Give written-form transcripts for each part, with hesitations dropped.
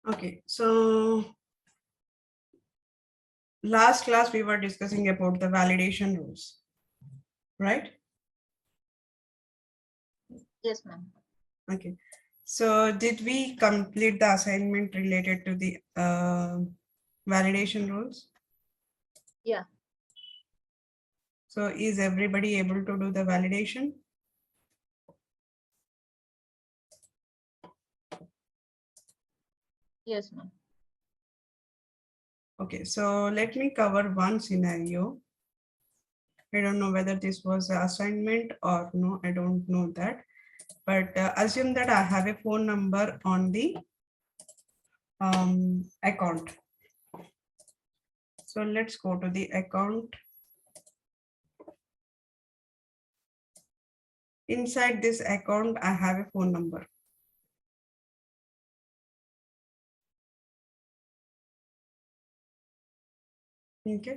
Okay, so last class we were discussing about the validation rules, right? Yes, ma'am. Okay, so did we complete the assignment related to the validation rules? Yeah. So is everybody able to do the validation? Yes, ma'am. Okay, so let me cover one scenario. I don't know whether this was an assignment or no, I don't know that. But assume that I have a phone number on the account. So let's go to the account. Inside this account, I have a phone number. Okay.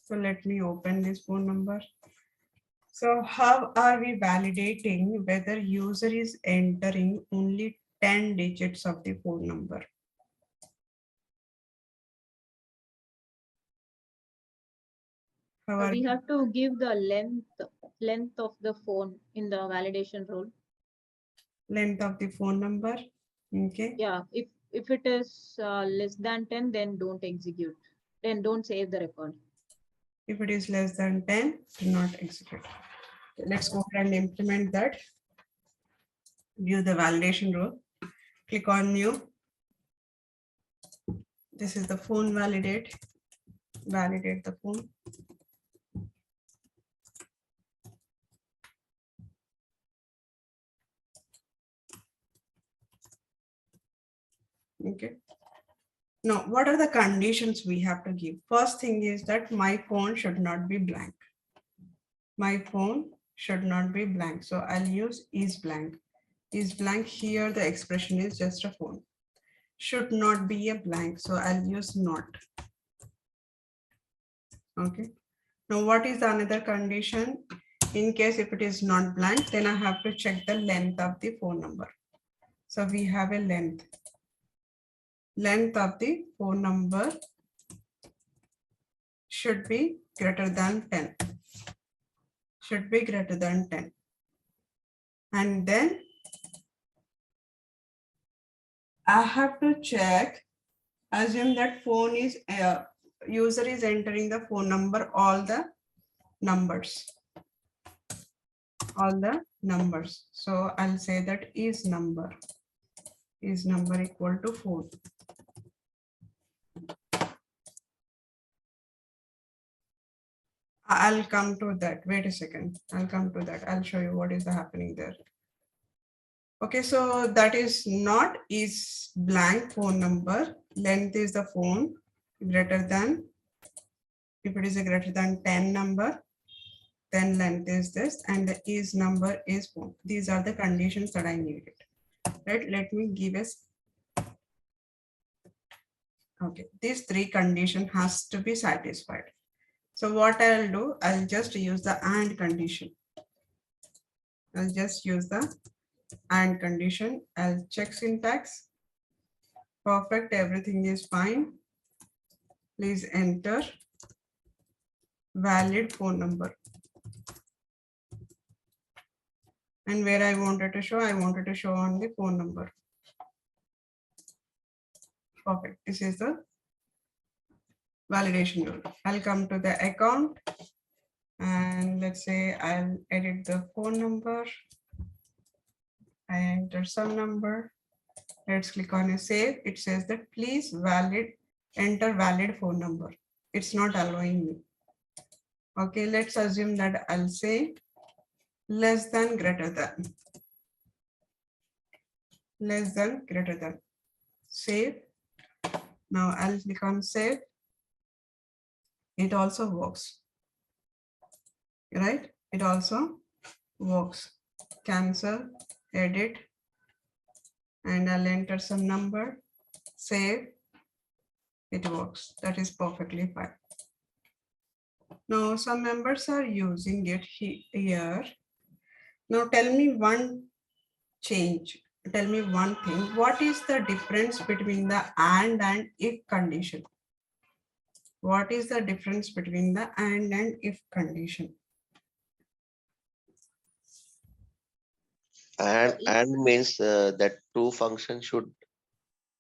So let me open this phone number. So how are we validating whether user is entering only 10 digits of the phone number? How are We have to give the length of the phone in the validation rule. length of the phone number? Okay. Yeah. If it is less than 10, then don't execute. Then don't save the record. If it is less than 10, do not execute. Okay, let's go ahead and implement that. View the validation rule. Click on new. This is the phone validate. Validate the phone. Okay. Now, what are the conditions we have to give? First thing is that my phone should not be blank. My phone should not be blank. So I'll use IsBlank. IsBlank here, the expression is just a phone. Should not be a blank. So I'll use not. Okay. Now, what is another condition? In case if it is not blank, then I have to check the length of the phone number. So we have a length. Length of the phone number should be greater than 10. Should be greater than 10. And then I have to check, assume that phone is, user is entering the phone number, all the numbers. So I'll say that is number equal to 4. I'll come to that. Wait a second. I'll come to that. I'll show you what is happening there. Okay, so that is not is blank phone number. Length is the phone greater than, if it is a greater than 10 number, then length is this, and the is number is phone. These are the conditions that I needed. Right? Let me give us. Okay, these 3 conditions has to be satisfied. So what I'll do, I'll just use the AND condition. I'll just use the AND condition. I'll check syntax. Perfect, everything is fine. Please enter valid phone number. And where I wanted to show on the phone number. Perfect. This is the validation rule. I'll come to the account and let's say I'll edit the phone number. I enter some number. Let's click on a save. It says that please enter valid phone number. It's not allowing me. Okay, let's assume that I'll say less than greater than. Less than greater than. Save. Now I'll click on save. It also works. Right? It also works. Cancel, edit, and I'll enter some number. Save. It works. That is perfectly fine. Now some members are using it here. Now tell me one change. tell me one thing. What is the difference between the and if condition? What is the difference between the and if condition? And means that two functions should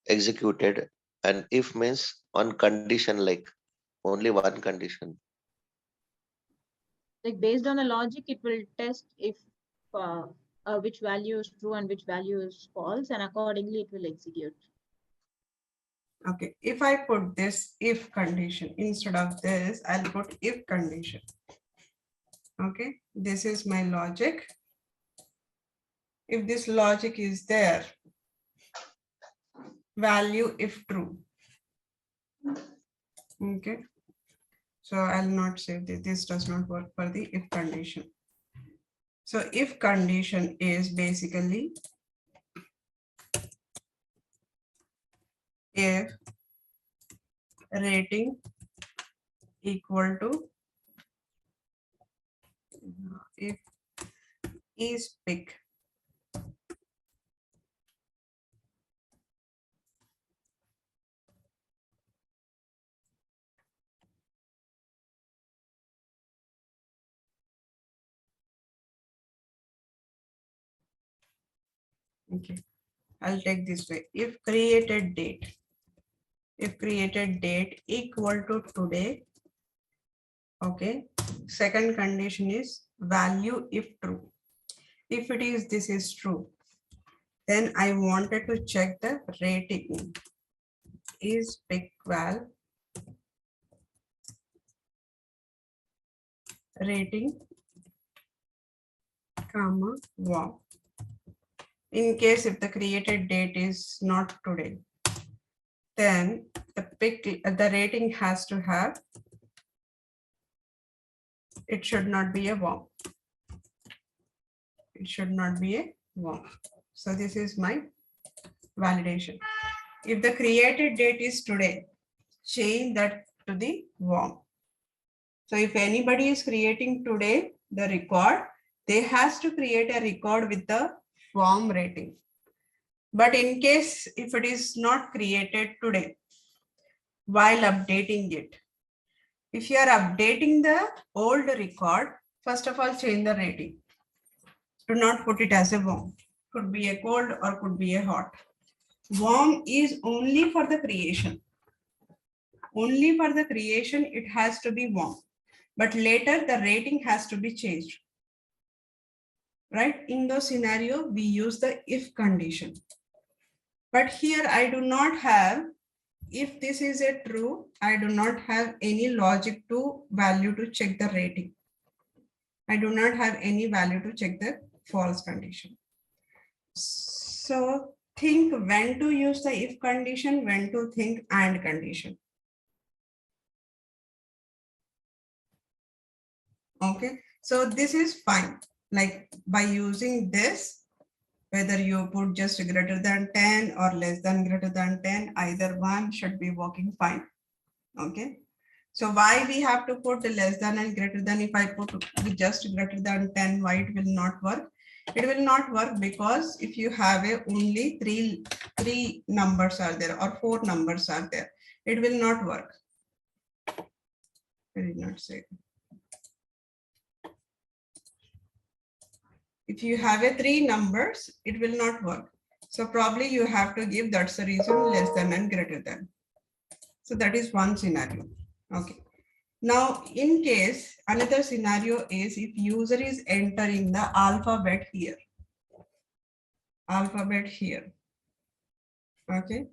executed, and if means on condition, like only one condition. Like based on the logic, it will test if which value is true and which value is false, and accordingly it will execute. Okay, if I put this if condition instead of this, I'll put if condition. Okay, this is my logic. If this logic is there, value if true. Okay, so I'll not say that this does not work for the if condition. So if condition is basically if rating equal to if is pick. Okay, I'll take this way. If created date equal to today. Okay, second condition is value if true. If it is, this is true, then I wanted to check the rating. IsPickVal rating, comma, wow. In case if the created date is not today, then the rating has to have, it should not be a wow. It should not be a wow. So this is my validation. If the created date is today, change that to the wow. So if anybody is creating today the record, they has to create a record with the warm rating. But in case if it is not created today, while updating it, if you are updating the old record, first of all, change the rating. Do not put it as a warm. Could be a cold or could be a hot. Warm is only for the creation. Only for the creation, it has to be warm. But later the rating has to be changed. Right? In the scenario, we use the if condition. But here I do not have, if this is a true, I do not have any logic to value to check the rating. I do not have any value to check the false condition. So think when to use the if condition, when to think and condition. Okay, so this is fine. Like by using this, whether you put just greater than 10 or less than greater than 10, either one should be working fine. Okay, so why we have to put the less than and greater than? If I put just greater than 10, why it will not work? It will not work because if you have a only three numbers are there or 4 numbers are there, it will not work. I did not say. If you have a 3 numbers, it will not work. So probably you have to give, that's the reason, less than and greater than. So that is one scenario. Okay. Now, in case another scenario is if user is entering the alphabet here. Alphabet here. Okay.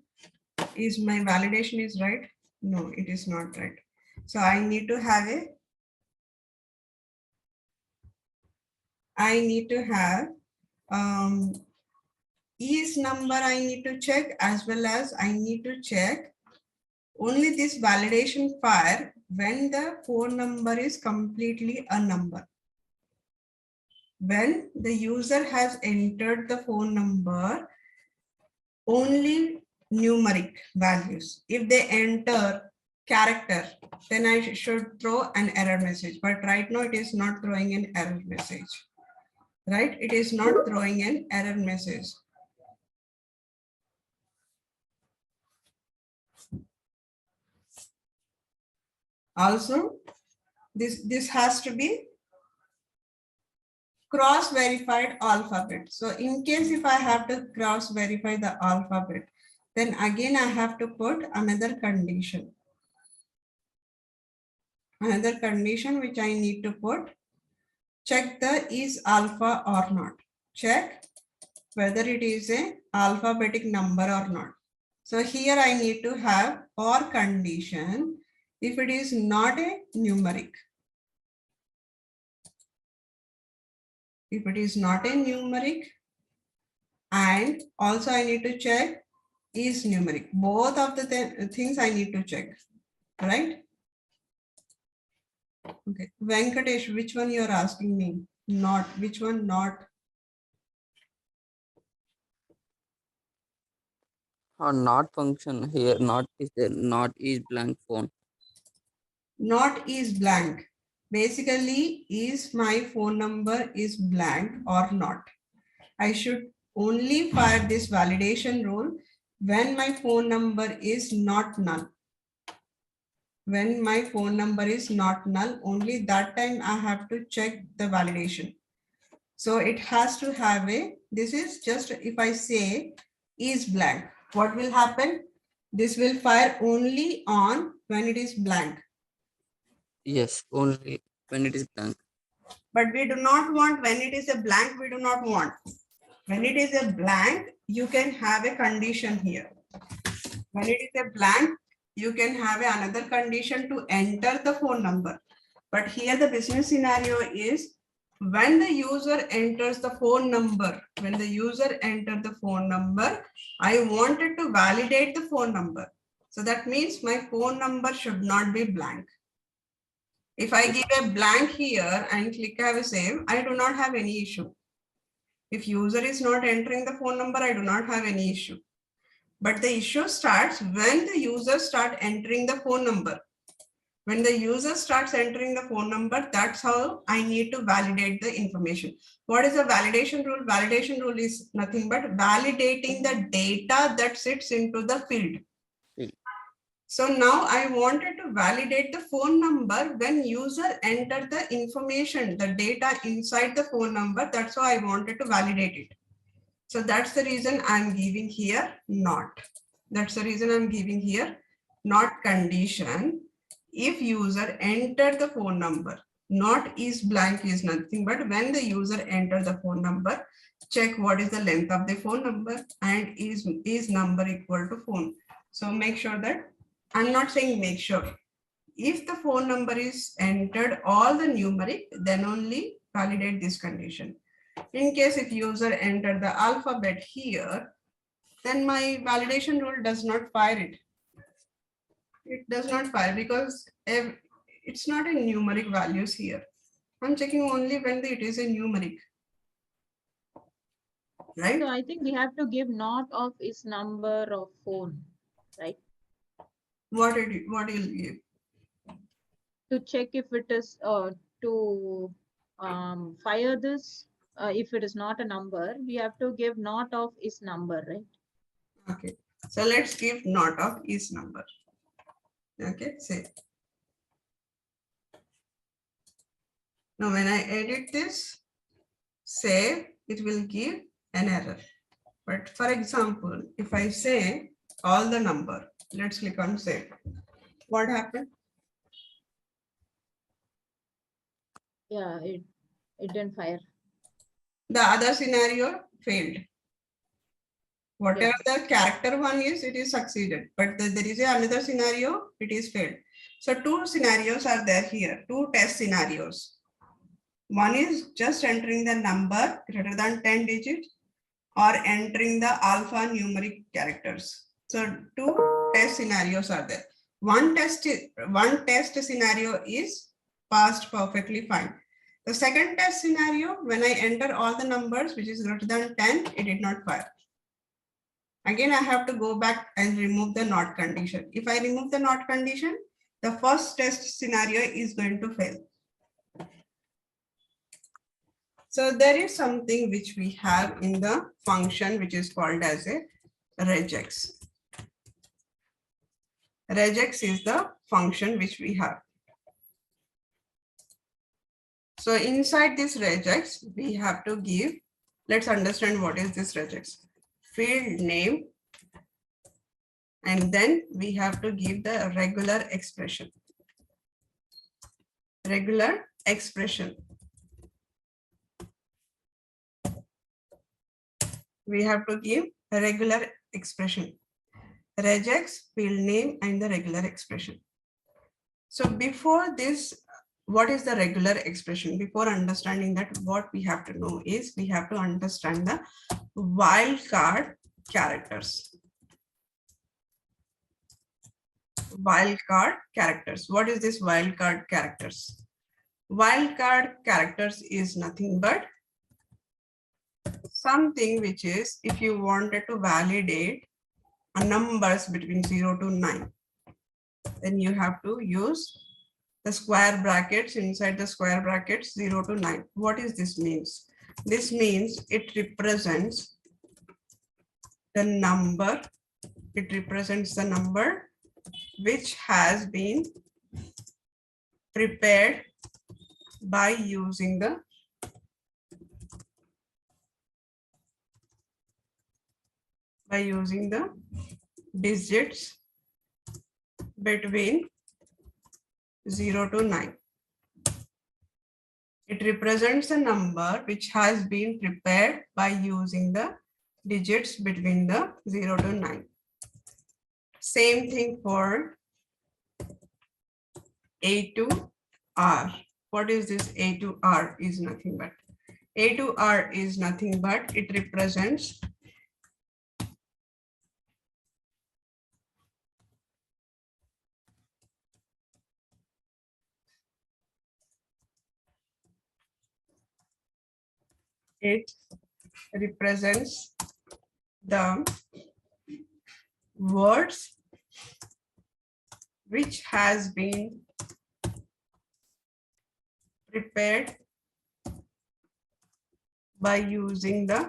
Is my validation is right? No, it is not right. So I need to have is number I need to check, as well as I need to check only this validation fire when the phone number is completely a number. When the user has entered the phone number, only numeric values. If they enter character, then I should throw an error message. But right now it is not throwing an error message. Right? It is not throwing an error message. Also, this has to be cross-verified alphabet. So in case if I have to cross-verify the alphabet, then again I have to put another condition. Another condition which I need to put, check the is alpha or not. Check whether it is a alphabetic number or not. So here I need to have or condition if it is not a numeric. If it is not a numeric, and also I need to check is numeric. Both of the things I need to check, right? Okay, Venkatesh, which one you are asking me? Not, which one not? Not function here, not is there, not is blank phone. Not is blank. Basically, is my phone number is blank or not? I should only fire this validation rule when my phone number is not null. When my phone number is not null, only that time I have to check the validation. So it has to have a, this is just if I say is blank, what will happen? This will fire only on when it is blank. Yes, only when it is blank. But we do not want when it is a blank, we do not want. When it is a blank, you can have a condition here. When it is a blank, you can have another condition to enter the phone number. But here the business scenario is when the user enters the phone number, when the user enters the phone number, I wanted to validate the phone number. So that means my phone number should not be blank. If I give a blank here and click have a save, I do not have any issue. If user is not entering the phone number, I do not have any issue. But the issue starts when the user start entering the phone number. When the user starts entering the phone number, that's how I need to validate the information. What is a validation rule? Validation rule is nothing but validating the data that sits into the field. So now I wanted to validate the phone number when user entered the information, the data inside the phone number. That's how I wanted to validate it. So that's the reason I'm giving here not. That's the reason I'm giving here not condition. If user enter the phone number, not is blank is nothing but when the user enter the phone number, check what is the length of the phone number and is number equal to phone. So make sure that I'm not saying make sure. If the phone number is entered all the numeric, then only validate this condition. In case if user enter the alphabet here, then my validation rule does not fire it. It does not fire because it's not a numeric values here. I'm checking only when it is a numeric. Right? So I think we have to give not of is number of phone, right? What you'll give? To check if it is to fire this, if it is not a number, we have to give not of is number, right? Okay. So let's give not of is number. Okay, save. Now when I edit this, save, it will give an error. But for example, if I say all the number, let's click on save. What happened? Yeah, it didn't fire. The other scenario failed. Whatever Yes. the character one is, it is succeeded. But there is another scenario, it is failed. So two scenarios are there here, two test scenarios. One is just entering the number greater than 10 digits or entering the alphanumeric characters. So two test scenarios are there. One test scenario is passed perfectly fine. The second test scenario, when I enter all the numbers which is greater than 10, it did not fire. Again, I have to go back and remove the not condition. If I remove the not condition, the first test scenario is going to fail. So there is something which we have in the function which is called as a REGEX. REGEX is the function which we have. So inside this regex, we have to give, let's understand what is this regex. Field name, and then we have to give the regular expression. Regular expression. We have to give a regular expression. Regex, field name, and the regular expression. So before this, what is the regular expression? Before understanding that, what we have to know is we have to understand the wildcard characters. Wildcard characters. What is this wildcard characters? Wildcard characters is nothing but something which is, if you wanted to validate a numbers between 0 to 9, then you have to use the square brackets. Inside the square brackets 0 to 9. What is this means? This means it represents the number. It represents the number which has been prepared by using the digits between 0 to 9. It represents a number which has been prepared by using the digits between the 0 to 9. Same thing for A to R. What is this A to R? Is nothing but A to R is nothing but it represents the words which has been prepared by using the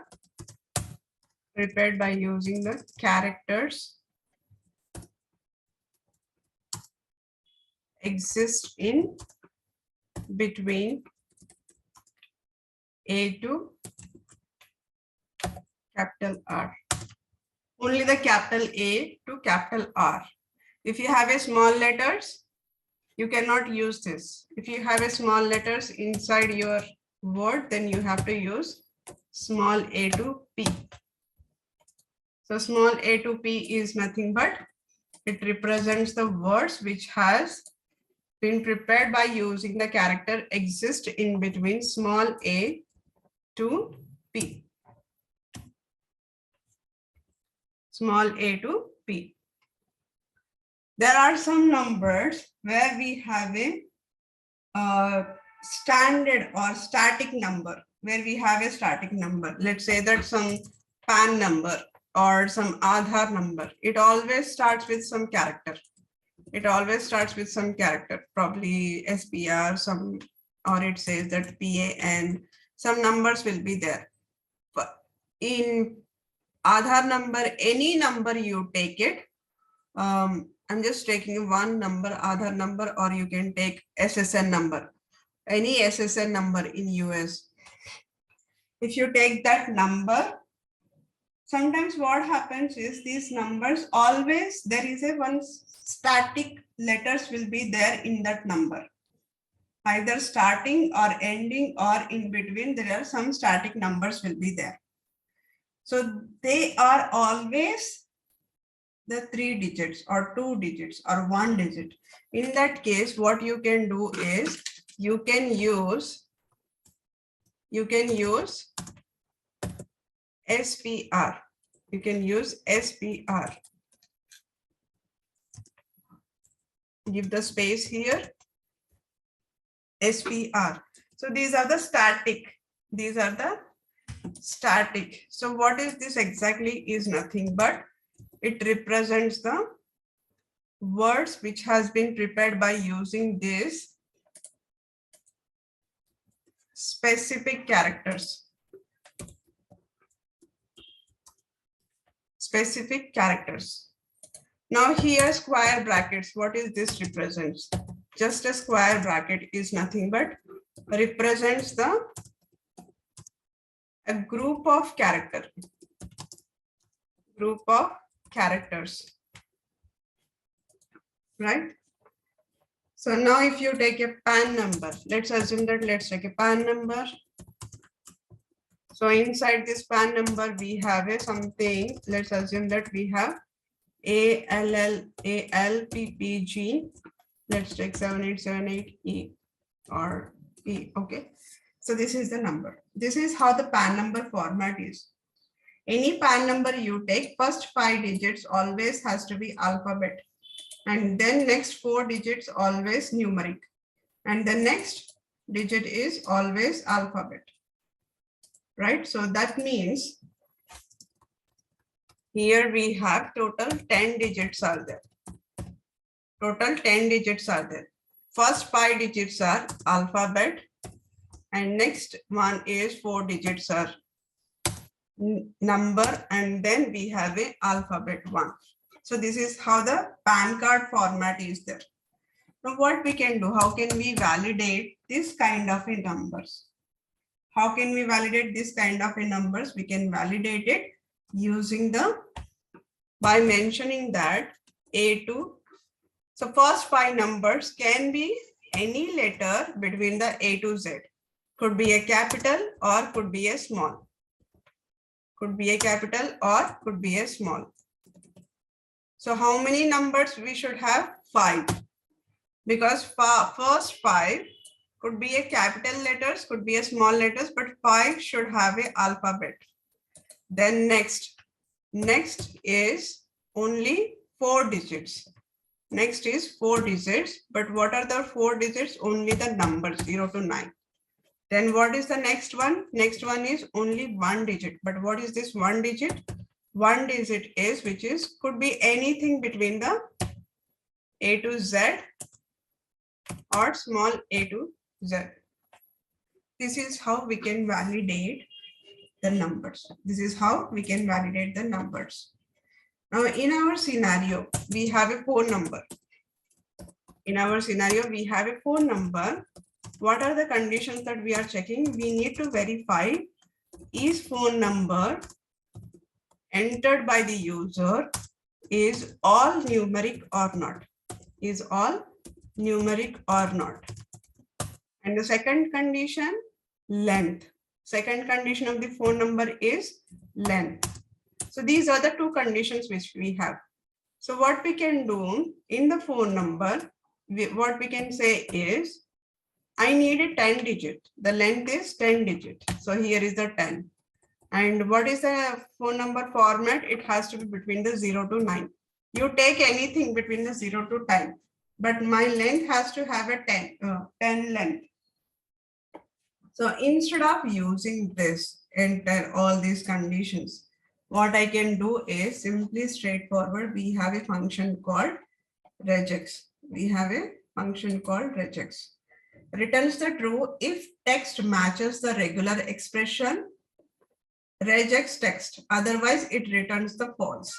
characters exist in between A to capital R. Only the capital A to capital R. If you have a small letters, you cannot use this. If you have a small letters inside your word, then you have to use small a to P. So small a to P is nothing but it represents the words which has been prepared by using the character exist in between small a to P. Small a to P. There are some numbers where we have a standard or static number, where we have a static number. Let's say that some PAN number or some Aadhaar number. It always starts with some character. It always starts with some character, probably SPR, some, or it says that PAN, some numbers will be there. But in Aadhaar number, any number you take it, I'm just taking one number, Aadhaar number, or you can take SSN number, any SSN number in US. If you take that number, sometimes what happens is these numbers always, there is a one static letters will be there in that number. Either starting or ending or in between, there are some static numbers will be there. So they are always the 3 digits or 2 digits or 1 digit. In that case, what you can do is you can use SPR. You can use SPR. Give the space here. SPR. So these are the static. These are the static. So what is this exactly is nothing but it represents the words which has been prepared by using this specific characters. Specific characters. Now here square brackets, what is this represents? Just a square bracket is nothing but represents a group of characters. Right? So now if you take a PAN number, let's assume that let's take a PAN number. So inside this PAN number, we have a something, let's assume that we have ALPPG. Let's take 7878E or E. Okay. So this is the number. This is how the PAN number format is. Any PAN number you take, first 5 digits always has to be alphabet. And then next 4 digits always numeric. And the next digit is always alphabet. Right? So that means here we have total 10 digits are there. Total 10 digits are there. First 5 digits are alphabet and next one is 4 digits are number, and then we have a alphabet 1. So this is how the PAN card format is there. Now what we can do, how can we validate this kind of a numbers? How can we validate this kind of a numbers? We can validate it using by mentioning that A to, so first 5 numbers can be any letter between the A to Z. Could be a capital or could be a small. Could be a capital or could be a small. So how many numbers we should have? 5. Because first 5 could be a capital letters, could be a small letters, but 5 should have a alphabet. Then next is only 4 digits. Next is 4 digits, but what are the 4 digits? Only the numbers 0 to 9. Then what is the next one? Next one is only 1 digit. But what is this 1 digit? 1 digit is, which is, could be anything between the A to Z or small a to Z. This is how we can validate the numbers. This is how we can validate the numbers. Now in our scenario, we have a phone number. In our scenario, we have a phone number. What are the conditions that we are checking? We need to verify, is phone number entered by the user is all numeric or not? Is all numeric or not? And the second condition, length. Second condition of the phone number is length. So these are the 2 conditions which we have. So what we can do in the phone number, what we can say is, I need a 10 digit. The length is 10 digit. So here is the 10. And what is the phone number format? It has to be between the 0 to 9. You take anything between the 0 to 10. But my length has to have a 10 length. So instead of using this, enter all these conditions, what I can do is simply straightforward. We have a function called REGEX. We have a function called REGEX. Returns the true if text matches the regular expression, REGEX text. Otherwise, it returns the false.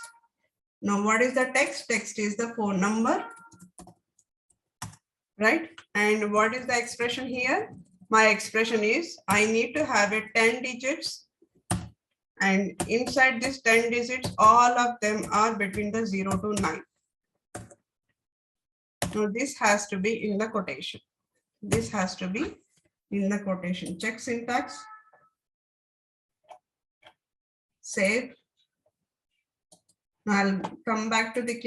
Now, what is the text? Text is the phone number, right? And what is the expression here? My expression is, I need to have a 10 digits. And inside this 10 digits, all of them are between the 0 to 9. Now, this has to be in the quotation. This has to be in the quotation. Check syntax. Save. Now I'll come back to the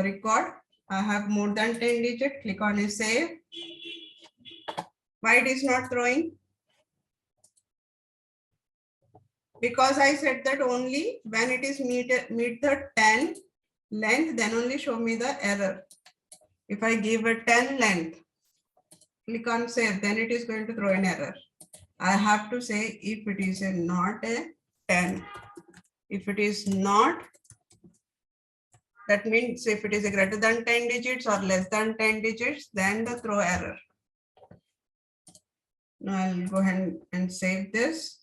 record. I have more than 10 digits. Click on a save. Why it is not throwing? Because I said that only when it is meet the 10 length, then only show me the error. If I give a 10 length, click on save, then it is going to throw an error. I have to say if it is not a 10. If it is not, that means if it is a greater than 10 digits or less than 10 digits, then the throw error. Now I'll go ahead and save this.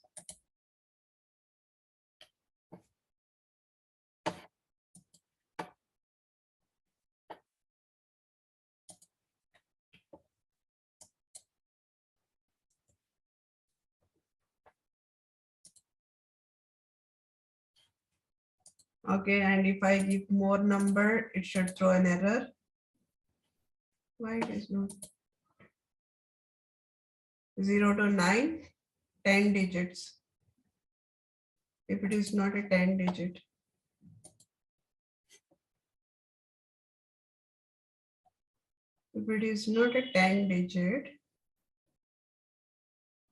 Okay, and if I give more number, it should throw an error. Why it is not? 0 to 9, 10 digits. If it is not a 10 digit. If it is not a 10 digit,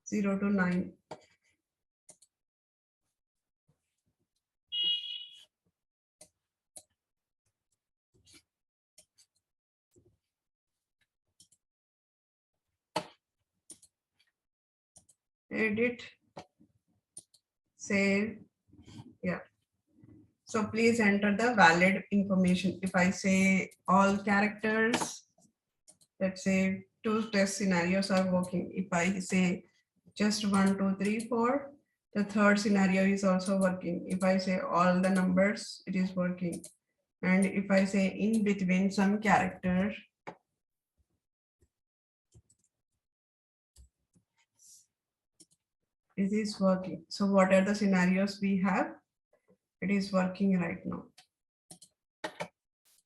0 to 9. Edit, save, yeah. So please enter the valid information. If I say all characters, let's say 2 test scenarios are working. If I say just 1, 2, 3, 4, the third scenario is also working. If I say all the numbers, it is working. And if I say in between some character, it is working. So what are the scenarios we have? It is working right now.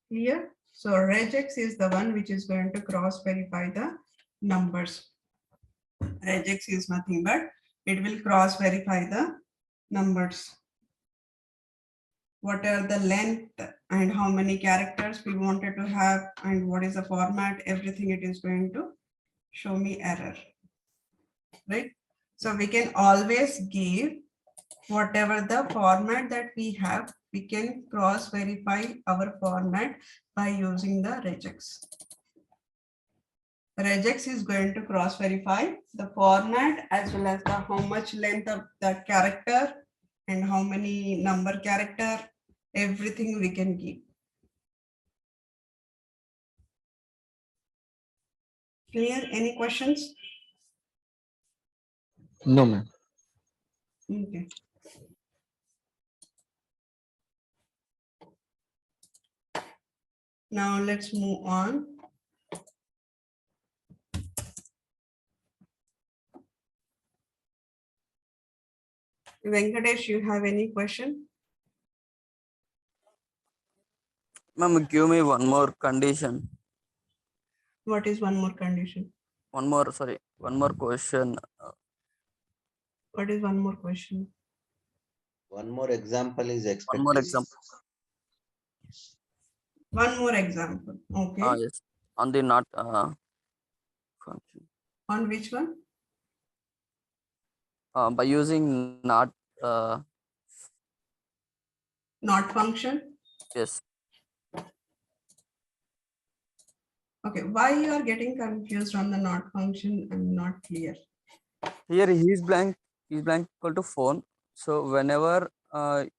Clear? So regex is the one which is going to cross verify the numbers. Regex is nothing but it will cross verify the numbers. What are the length and how many characters we wanted to have and what is the format, everything it is going to show me error, right? So we can always give whatever the format that we have, we can cross verify our format by using the regex. Regex is going to cross verify the format as well as the how much length of the character and how many number character, everything we can give. Clear? Any questions? No, ma'am. Okay. Now let's move on. Venkatesh, you have any question? Ma'am, give me one more condition. What is one more condition? One more question. What is one more question? One more example is One expected. more example. One more example. Okay. Yes. On the not function. On which one? By using not Not function. yes. Okay. Why you are getting confused on the not function? I'm not clear. Here is blank equal to phone. So whenever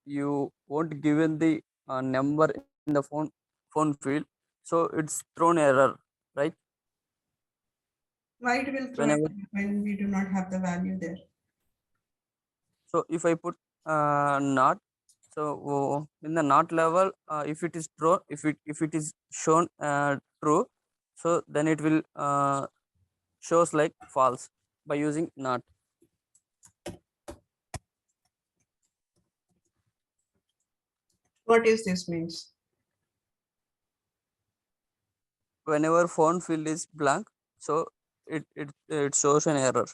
you won't given the number in the phone field, so it's thrown error, right? Why it will throw it Whenever when we do not have the value there? so if I put not, so in the not level, if it is true, if it is shown true, so then it will shows like false by using not. What is this means? Whenever phone field is blank, so it shows an error.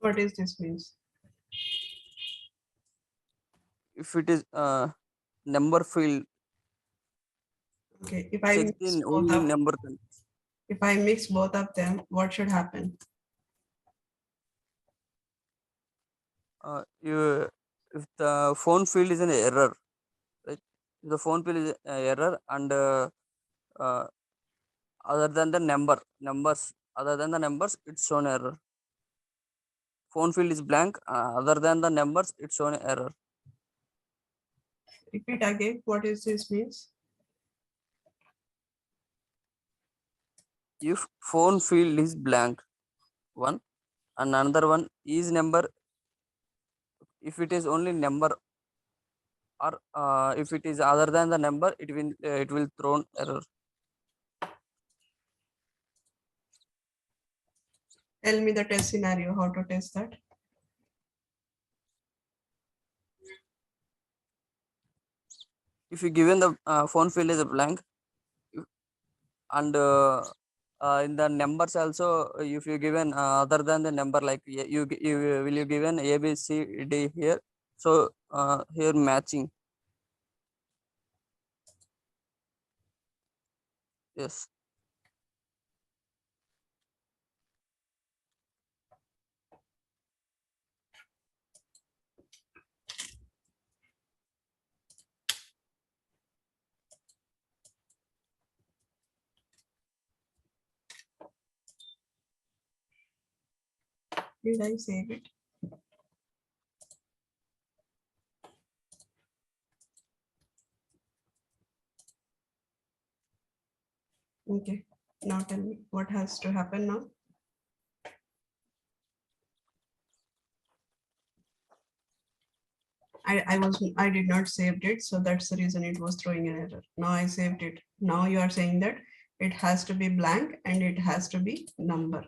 What is this means? If it is number field, Okay. If I check mix the both only of, number. if I mix both of them, what should happen? You if the phone field is an error, right? If the phone field is error and uh, other than the numbers, other than the numbers, it's shown error. Phone field is blank. Other than the numbers, it's shown error. Repeat again. What is this means? If phone field is blank, one, and another one is number. If it is only number, or if it is other than the number, it will throw error. Tell me the test scenario, how to test that. If you given the phone field is a blank, and in the numbers also, if you given other than the number, like you will you given A B C D here, so here matching. Yes. Did I save it? Okay, now tell me what has to happen now. I did not saved it, so that's the reason it was throwing an error. Now I saved it. Now you are saying that it has to be blank and it has to be number.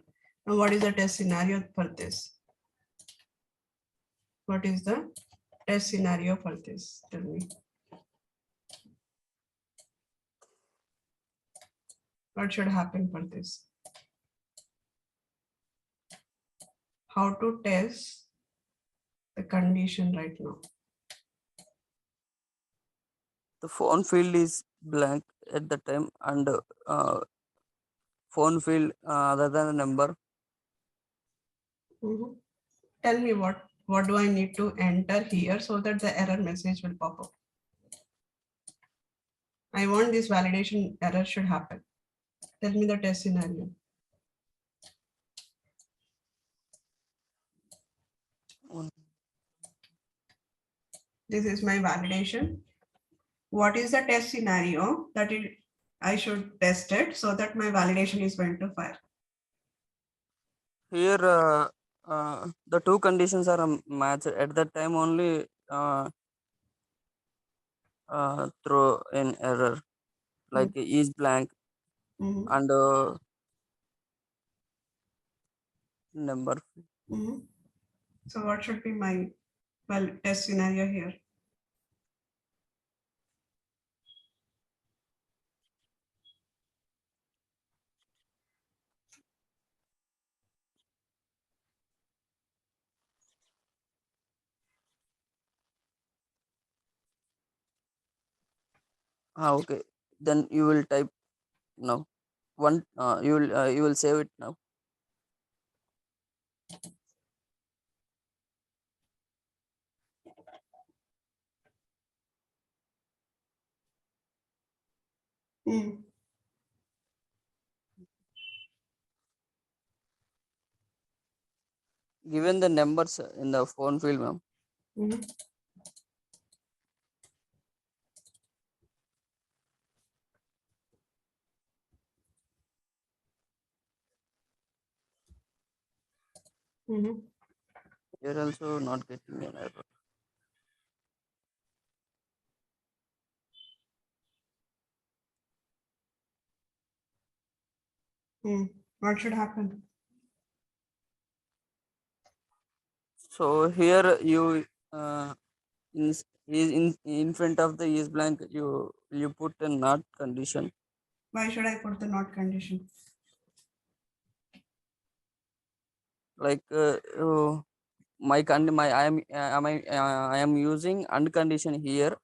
Now what is the test scenario for this? What is the test scenario for this? Tell me. What should happen for this? How to test the condition right now? The phone field is blank at the time, and phone field other than the number. Mhm. Tell me what do I need to enter here so that the error message will pop up. I want this validation error should happen. Tell me the test scenario. This is my validation. What is the test scenario that I should test it so that my validation is going to fire? Here the two conditions are matched at that time only. Throw an error like is blank Mhm, and number. mhm. So what should be my test scenario here? Okay, then you will type now. One you will save it now. Mm, Given the numbers in the phone field, ma'am. mhm, mhm. You're also not getting an error. What should happen? So here you in front of the is blank, you put a not condition. Why should I put the not condition? Like I am using uncondition here.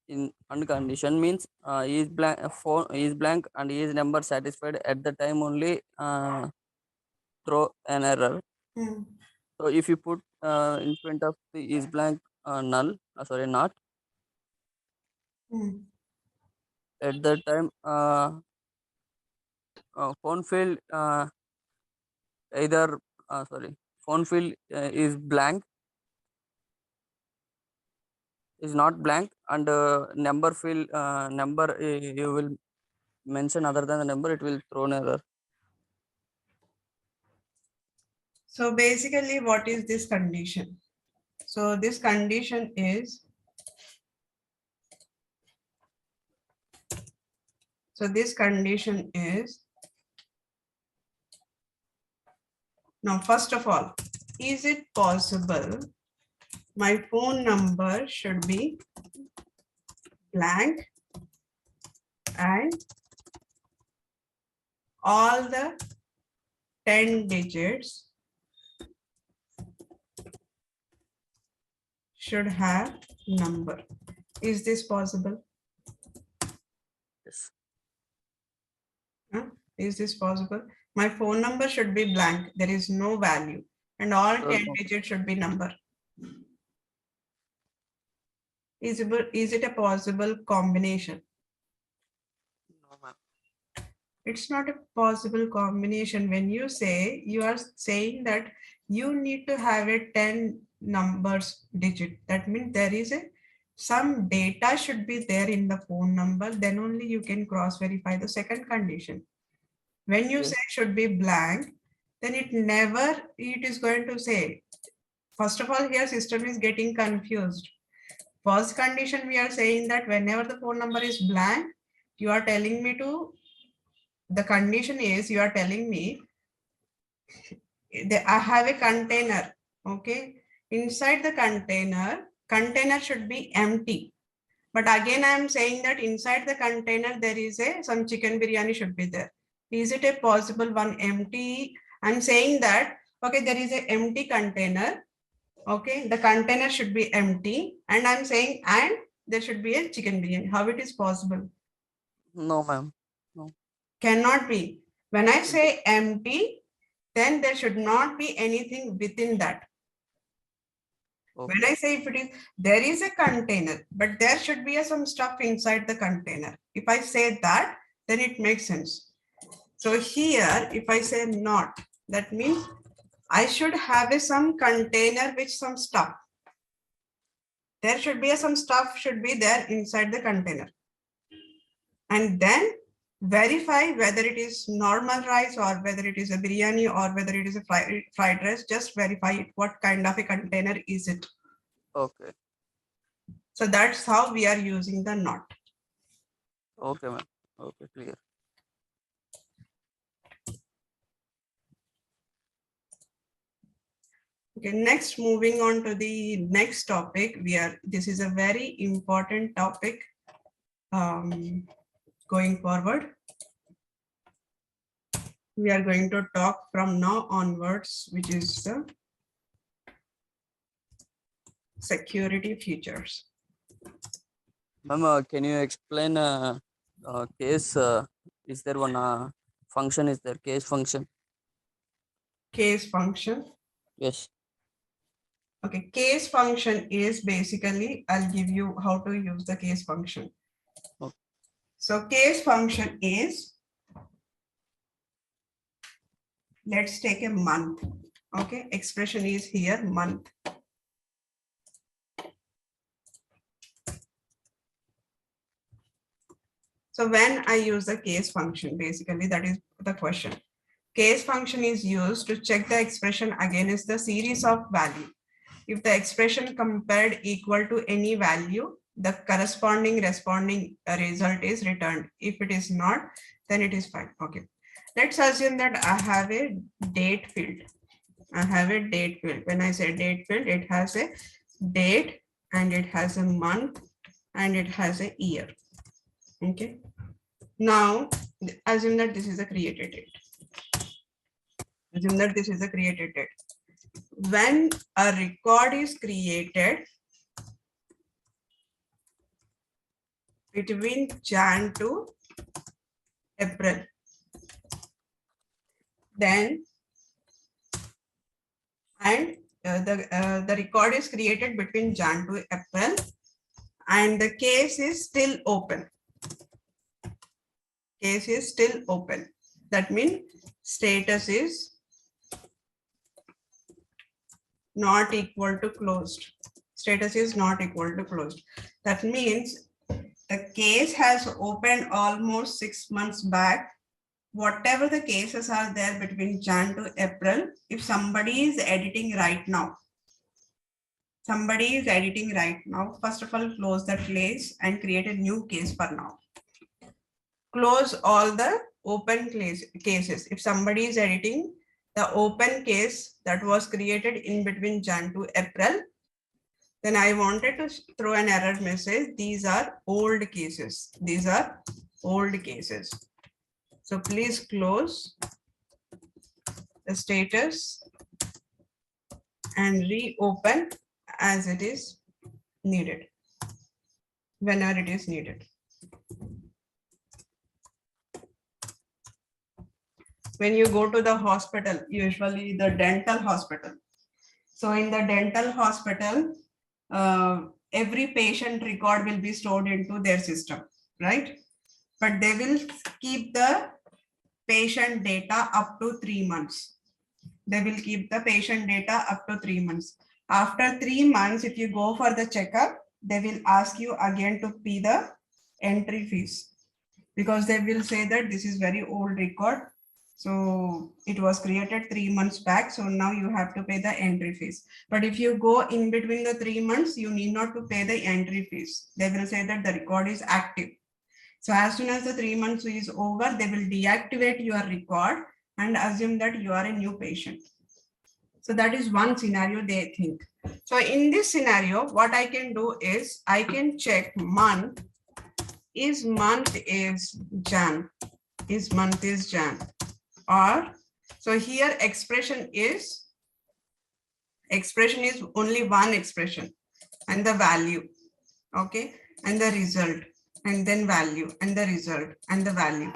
In uncondition means is blank phone is blank and is number satisfied at the time only, throw an error. Mm, So if you put in front of the is blank null, sorry, not, mm, at that time phone field either sorry, phone field is blank, is not blank, and number field number you will mention other than the number, it will throw an error. So basically, what is this condition? So this condition is, Now, first of all, is it possible my phone number should be blank and all the 10 digits should have number? Is this possible? Yes. Huh? Is this possible? My phone number should be blank. There is no value. And all 10 No. digits should be number. Is it a possible combination? No, ma'am. It's not a possible combination. When you say, you are saying that you need to have a 10 numbers digit. That means there is some data should be there in the phone number. Then only you can cross verify the second condition. When you Yes. say should be blank, then it is going to say, first of all, here system is getting confused. First condition, we are saying that whenever the phone number is blank, you are telling me to, the condition is you are telling me that I have a container, okay? Inside the container should be empty. But again, I am saying that inside the container, there is some chicken biryani should be there. Is it a possible one empty? I'm saying that, okay, there is an empty container. Okay, the container should be empty. And I'm saying, and there should be a chicken biryani. How it is possible? No, ma'am. Cannot be. When I say empty, then there should not be anything within that. Okay. When I say if it is, there is a container, but there should be some stuff inside the container. If I say that, then it makes sense. So here, if I say not, that means I should have some container with some stuff. There should be some stuff should be there inside the container. And then verify whether it is normal rice or whether it is a biryani or whether it is a fried rice. Just verify it. What kind of a container is it? Okay. So that's how we are using the not. Okay, ma'am. Okay, clear. Okay, next, moving on to the next topic. This is a very important topic going forward. We are going to talk from now onwards, which is the security features. Ma'am, can you explain case? Is there one function? Is there case function? Case function. Yes. Okay, case function is basically, I'll give you how to use the case function. Okay. So case function is, let's take a month. Okay, expression is here, month. So when I use the case function, basically that is the question. Case function is used to check the expression against the series of value. If the expression compared equal to any value, the corresponding responding result is returned. If it is not, then it is fine. Okay. Let's assume that I have a date field. I have a date field. When I say date field, it has a date and it has a month and it has a year. Okay. Now, assume that this is a created date. Assume that this is a created date. When a record is created between Jan to April, then the record is created between Jan to April and the case is still open. Case is still open. That means status is not equal to closed. Status is not equal to closed. That means the case has opened almost 6 months back. Whatever the cases are there between Jan to April, if somebody is editing right now, first of all, close that case and create a new case for now. Close all the open cases. If somebody is editing, the open case that was created in between Jan to April, then I wanted to throw an error message. These are old cases. These are old cases. So please close the status and reopen as it is needed, whenever it is needed. When you go to the hospital, usually the dental hospital. So in the dental hospital, every patient record will be stored into their system, right? But they will keep the patient data up to 3 months. They will keep the patient data up to 3 months. After 3 months, if you go for the checkup, they will ask you again to pay the entry fees, because they will say that this is very old record. So it was created 3 months back. So now you have to pay the entry fees. But if you go in between the 3 months, you need not to pay the entry fees. They will say that the record is active. So as soon as the 3 months is over, they will deactivate your record and assume that you are a new patient. So that is one scenario they think. So in this scenario, what I can do is I can check month is Jan, is month is Jan, or so here expression is only one expression and the value, okay, and the result, and then value and the result and the value,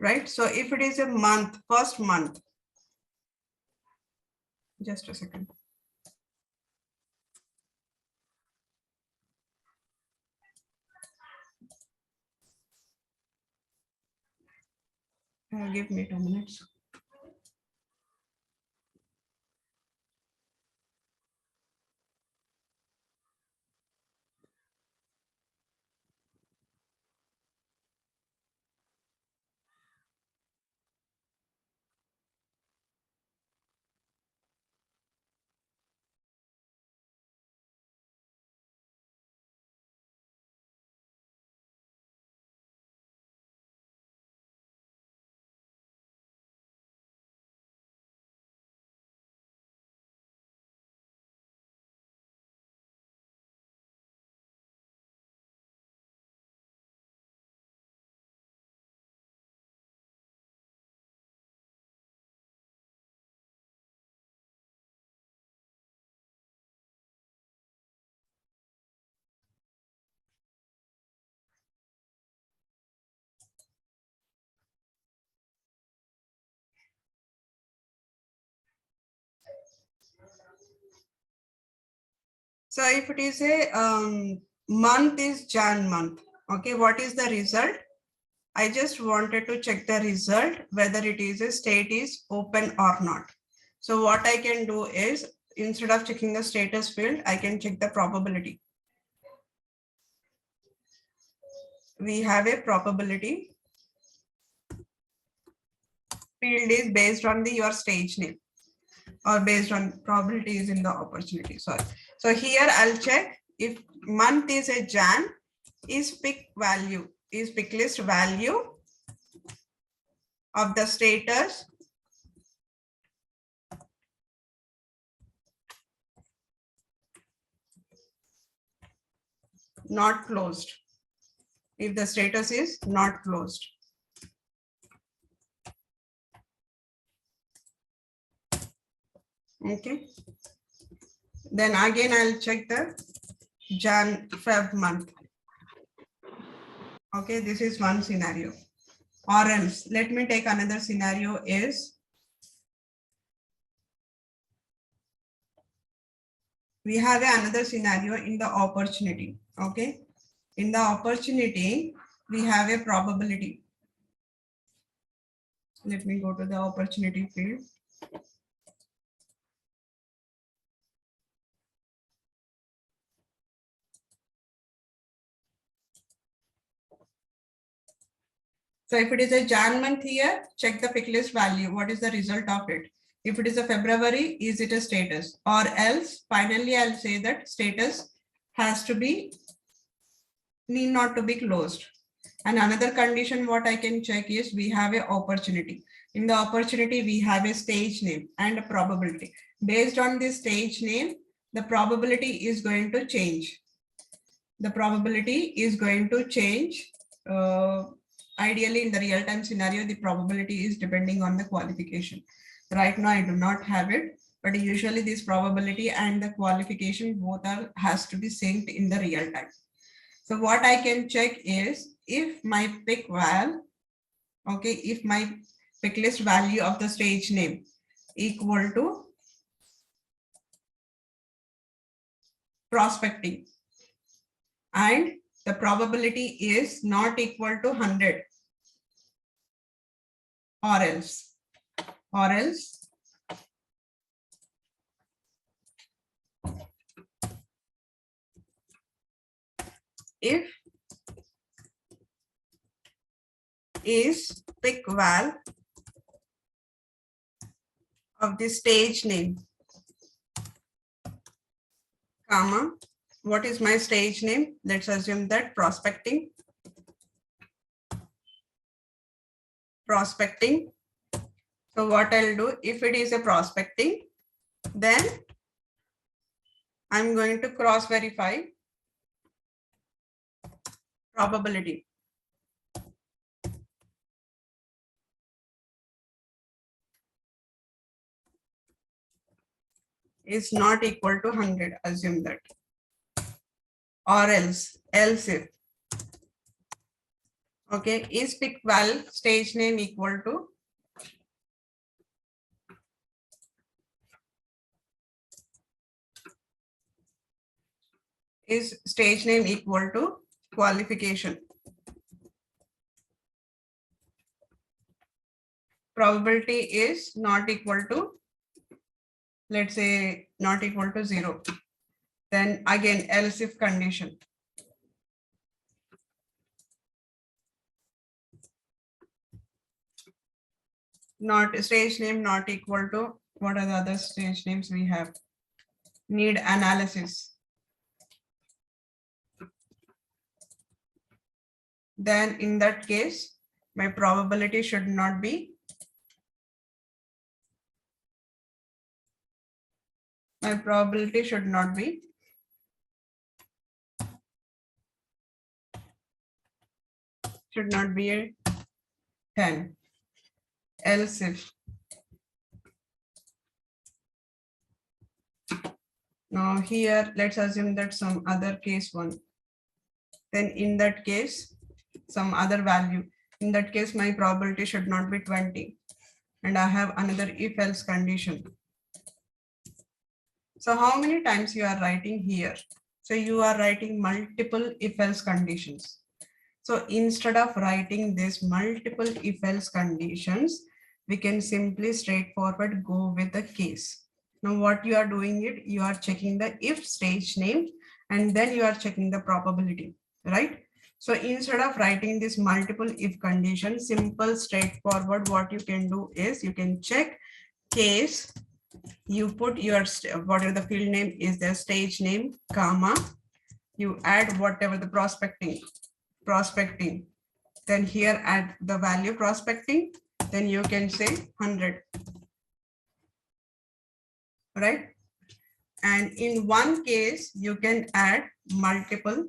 right? So if it is a month, first month, just a second. Give me 2 minutes. So if it is a month is Jan month, okay, what is the result? I just wanted to check the result, whether it is a state is open or not. So what I can do is, instead of checking the status field, I can check the probability. We have a probability field is based on your stage name, or based on probabilities in the opportunity. Sorry. So here I'll check if month is a Jan, is pick value, is pick list value of the status not closed. If the status is not closed. Okay. Then again, I'll check the Jan, Feb month. Okay, this is one scenario. Or else, let me take another scenario is, we have another scenario in the opportunity. Okay. In the opportunity, we have a probability. Let me go to the opportunity field. So if it is a Jan month here, check the pick list value. What is the result of it? If it is a February, is it a status? Or else, finally, I'll say that status has to be, need not to be closed. And another condition what I can check is we have a opportunity. In the opportunity, we have a stage name and a probability. Based on this stage name, the probability is going to change. The probability is going to change. Ideally, in the real-time scenario, the probability is depending on the qualification. Right now, I do not have it, but usually this probability and the qualification both has to be synced in the real time. So what I can check is if my PickVal, okay, if my pick list value of the stage name equal to prospecting and the probability is not equal to 100 or else if IsPickVal of the stage name, comma, what is my stage name? Let's assume that prospecting. So what I'll do, if it is a prospecting, then I'm going to cross verify probability. Is not equal to 100, assume that. Or else if, okay, IsPickVal stage name equal to is stage name equal to qualification. Probability is not equal to, let's say, not equal to 0. Then again, else if condition. Not stage name not equal to, what are the other stage names we have? Need analysis. Then in that case, my probability should not be, a 10. Else if. Now here, let's assume that some other case one. Then in that case, some other value. In that case, my probability should not be 20. And I have another if else condition. So how many times you are writing here? So you are writing multiple if else conditions. So instead of writing this multiple if else conditions, we can simply straightforward go with the case. Now what you are doing it, you are checking the if stage name and then you are checking the probability, right? So instead of writing this multiple if condition, simple straightforward, what you can do is you can check case, you put your, whatever the field name is, the stage name, comma, you add whatever the prospecting, then here add the value prospecting, then you can say 100, right? And in one case, you can add multiple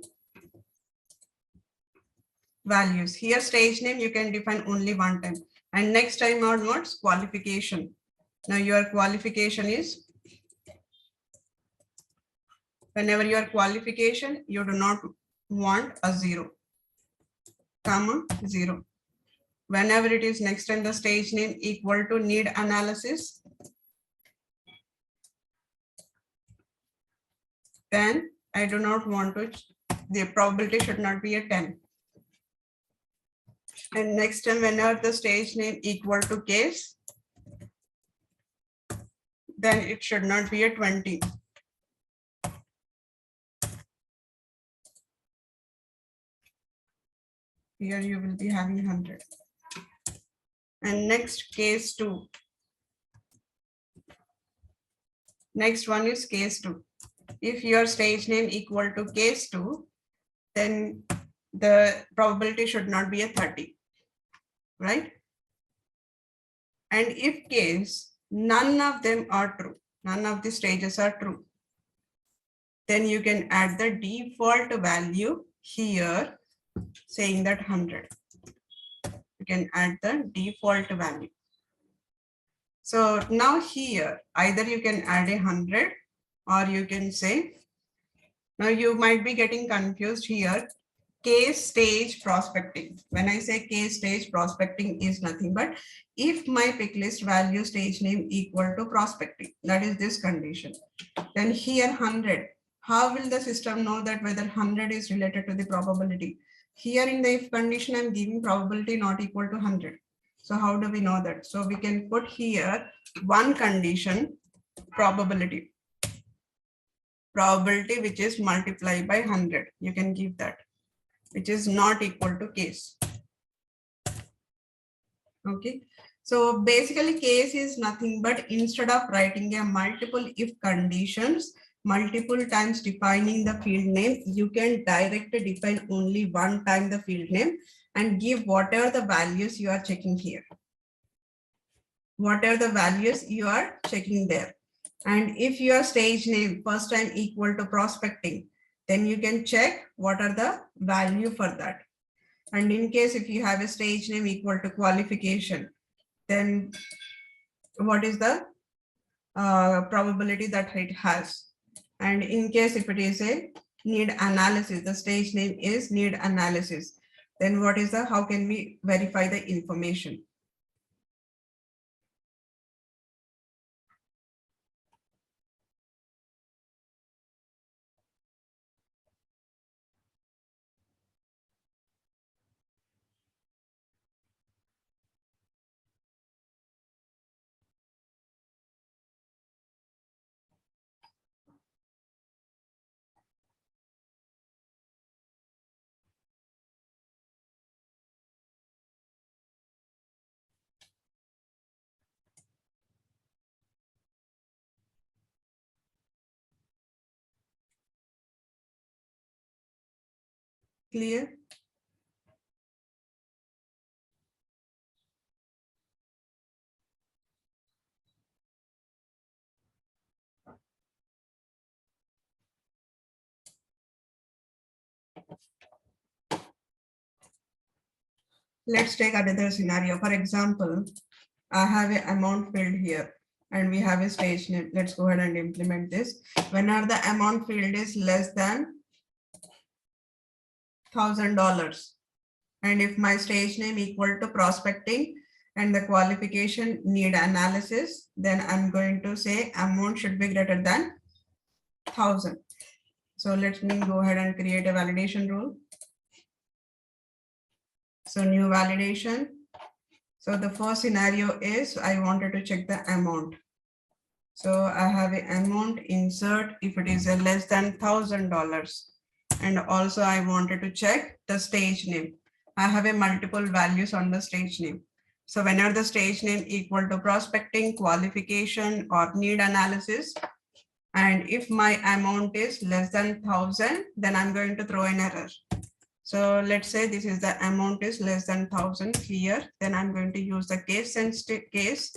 values. Here stage name, you can define only one time. And next time onwards, qualification. Now your qualification is, whenever your qualification, you do not want a 0, comma 0. Whenever it is next time the stage name equal to need analysis, then I do not want to, the probability should not be a 10. And next time whenever the stage name equal to case, then it should not be a 20. Here you will be having 100. And next case 2. Next one is case 2. If your stage name equal to case 2, then the probability should not be a 30, right? And if case none of them are true, none of the stages are true, then you can add the default value here saying that 100. You can add the default value. So now here, either you can add 100 or you can say, now you might be getting confused here. Case stage prospecting. When I say case stage prospecting is nothing but if my pick list value stage name equal to prospecting, that is this condition, then here 100. How will the system know that whether 100 is related to the probability? Here in the if condition, I'm giving probability not equal to 100. So how do we know that? So we can put here one condition probability which is multiplied by 100. You can give that, which is not equal to case. Okay. So basically case is nothing but instead of writing a multiple if conditions, multiple times defining the field name, you can directly define only one time the field name and give whatever the values you are checking here. Whatever the values you are checking there. And if your stage name first time equal to prospecting, then you can check what are the value for that. And in case if you have a stage name equal to qualification, then what is the probability that it has? And in case if it is a need analysis, the stage name is need analysis, then what is the, how can we verify the information? Clear? Let's take another scenario. For example, I have an amount field here and we have a stage name. Let's go ahead and implement this. Whenever the amount field is less than $1,000 and if my stage name equal to prospecting and the qualification need analysis, then I'm going to say amount should be greater than 1,000. So let me go ahead and create a validation rule. So new validation. So the first scenario is I wanted to check the amount. So I have an amount insert if it is a less than $1,000. And also I wanted to check the stage name. I have a multiple values on the stage name. So whenever the stage name equal to prospecting, qualification or need analysis, and if my amount is less than 1,000, then I'm going to throw an error. So let's say this is the amount is less than 1,000 here. Then I'm going to use the case sensitive case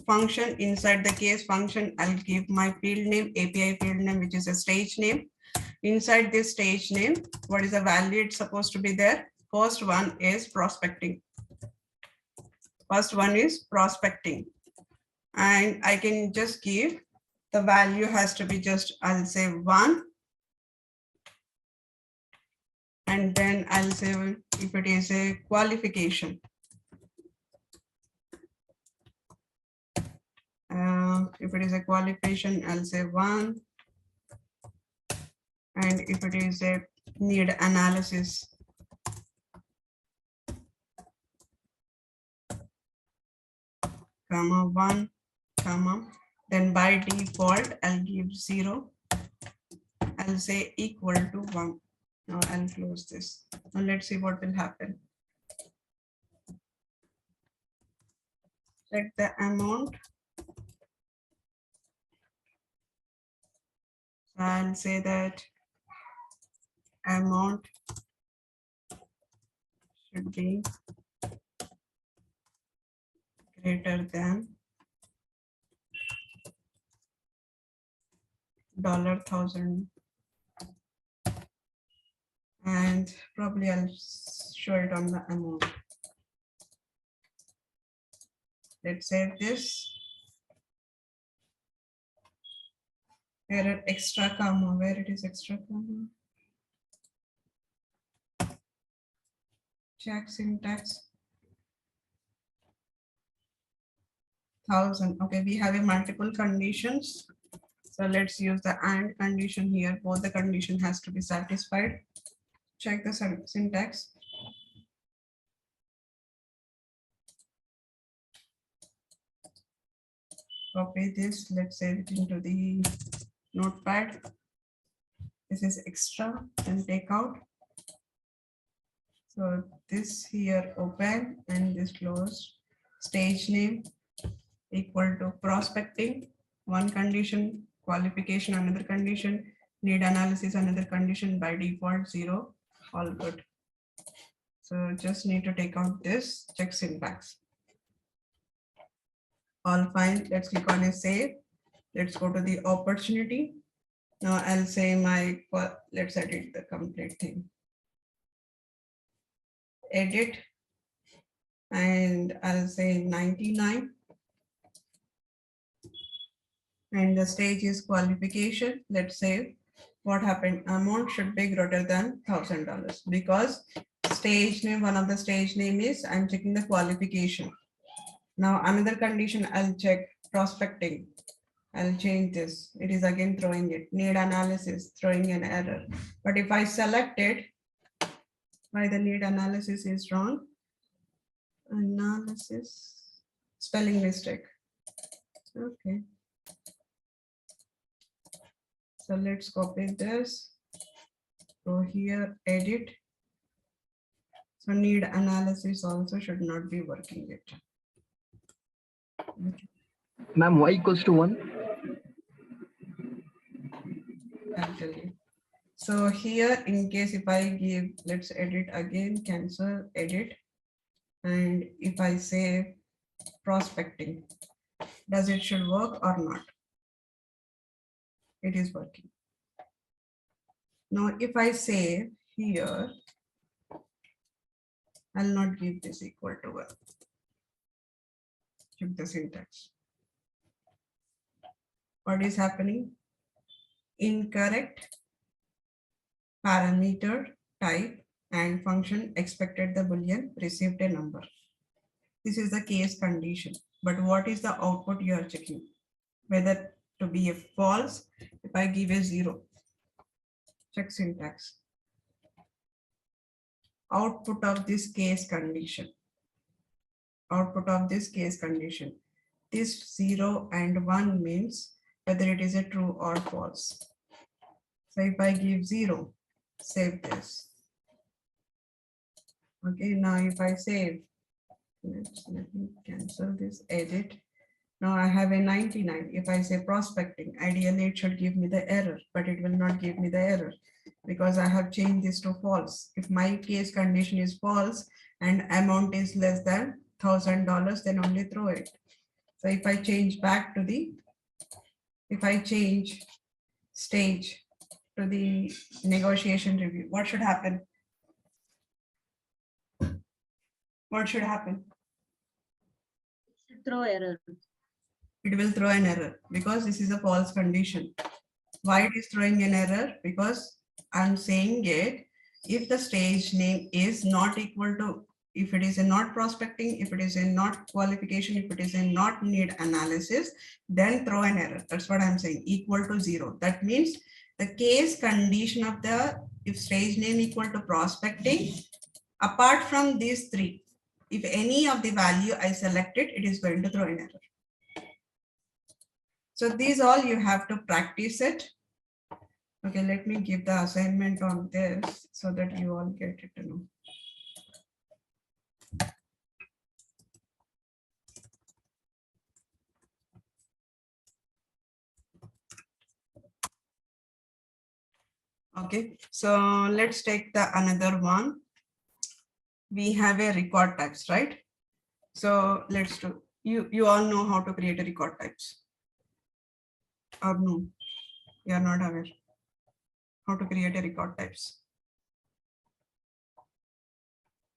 function. Inside the case function, I'll give my field name, API field name, which is a stage name. Inside this stage name, what is the value it's supposed to be there? First one is prospecting. First one is prospecting. And I can just give the value has to be just, I'll say 1. And then I'll say if it is a qualification. If it is a qualification, I'll say 1. And if it is a need analysis, comma 1, comma, then by default, I'll give 0. I'll say equal to 1. Now I'll close this. Now let's see what will happen. Set the amount. I'll say that amount should be greater than $1,000. And probably I'll show it on the amount. Let's save this. Error extra comma, where it is extra comma. Check syntax. 1,000. Okay, we have a multiple conditions. So let's use the AND condition here. Both the condition has to be satisfied. Check the syntax. Copy this. Let's save it into the notepad. This is extra and take out. So this here open and this close. Stage name equal to prospecting, one condition, qualification, another condition, need analysis, another condition, by default 0, all good. So just need to take out this, check syntax. All fine, let's click on a save. Let's go to the opportunity. Now I'll say my, let's edit the complete thing. Edit, and I'll say 99. And the stage is qualification. Let's say what happened, amount should be greater than $1,000 because stage name, one of the stage name is, I'm checking the qualification. Now another condition, I'll check prospecting. I'll change this. It is again throwing it. Need analysis, throwing an error. But if I select it, why the need analysis is wrong? Analysis, spelling mistake. Okay. So let's copy this. Go here, edit. So need analysis also should not be working yet. Okay. Ma'am, y equals to 1. I'll tell you. So here, in case if I give, let's edit again, cancel, edit. And if I say prospecting, does it should work or not? It is working. Now, if I say here, I'll not give this equal to 1. Check the syntax. What is happening? Incorrect parameter type and function expected the boolean, received a number. This is the case condition. But what is the output you are checking? Whether to be a false, if I give a 0. Check syntax. Output of this case condition. Output of this case condition. This 0 and 1 means whether it is a true or false. So if I give 0, save this. Okay, now if I save, let me cancel this, edit. Now I have a 99. If I say prospecting, ideally it should give me the error, but it will not give me the error because I have changed this to false. If my case condition is false and amount is less than $1,000, then only throw it. So if I change back to the, if I change stage to the negotiation review, what should happen? What should happen? Throw error. It will throw an error because this is a false condition. Why it is throwing an error? Because I'm saying it, if the stage name is not equal to, if it is a not prospecting, if it is a not qualification, if it is a not need analysis, then throw an error. That's what I'm saying, equal to 0. That means the case condition of the, if stage name equal to prospecting, apart from these 3, if any of the value I selected, it is going to throw an error. So these all you have to practice it. Okay, let me give the assignment on this so that you all get it to know. Okay, so let's take the another one. We have a record types, right? So let's do, You all know how to create a record types. Or no, you are not aware how to create a record types.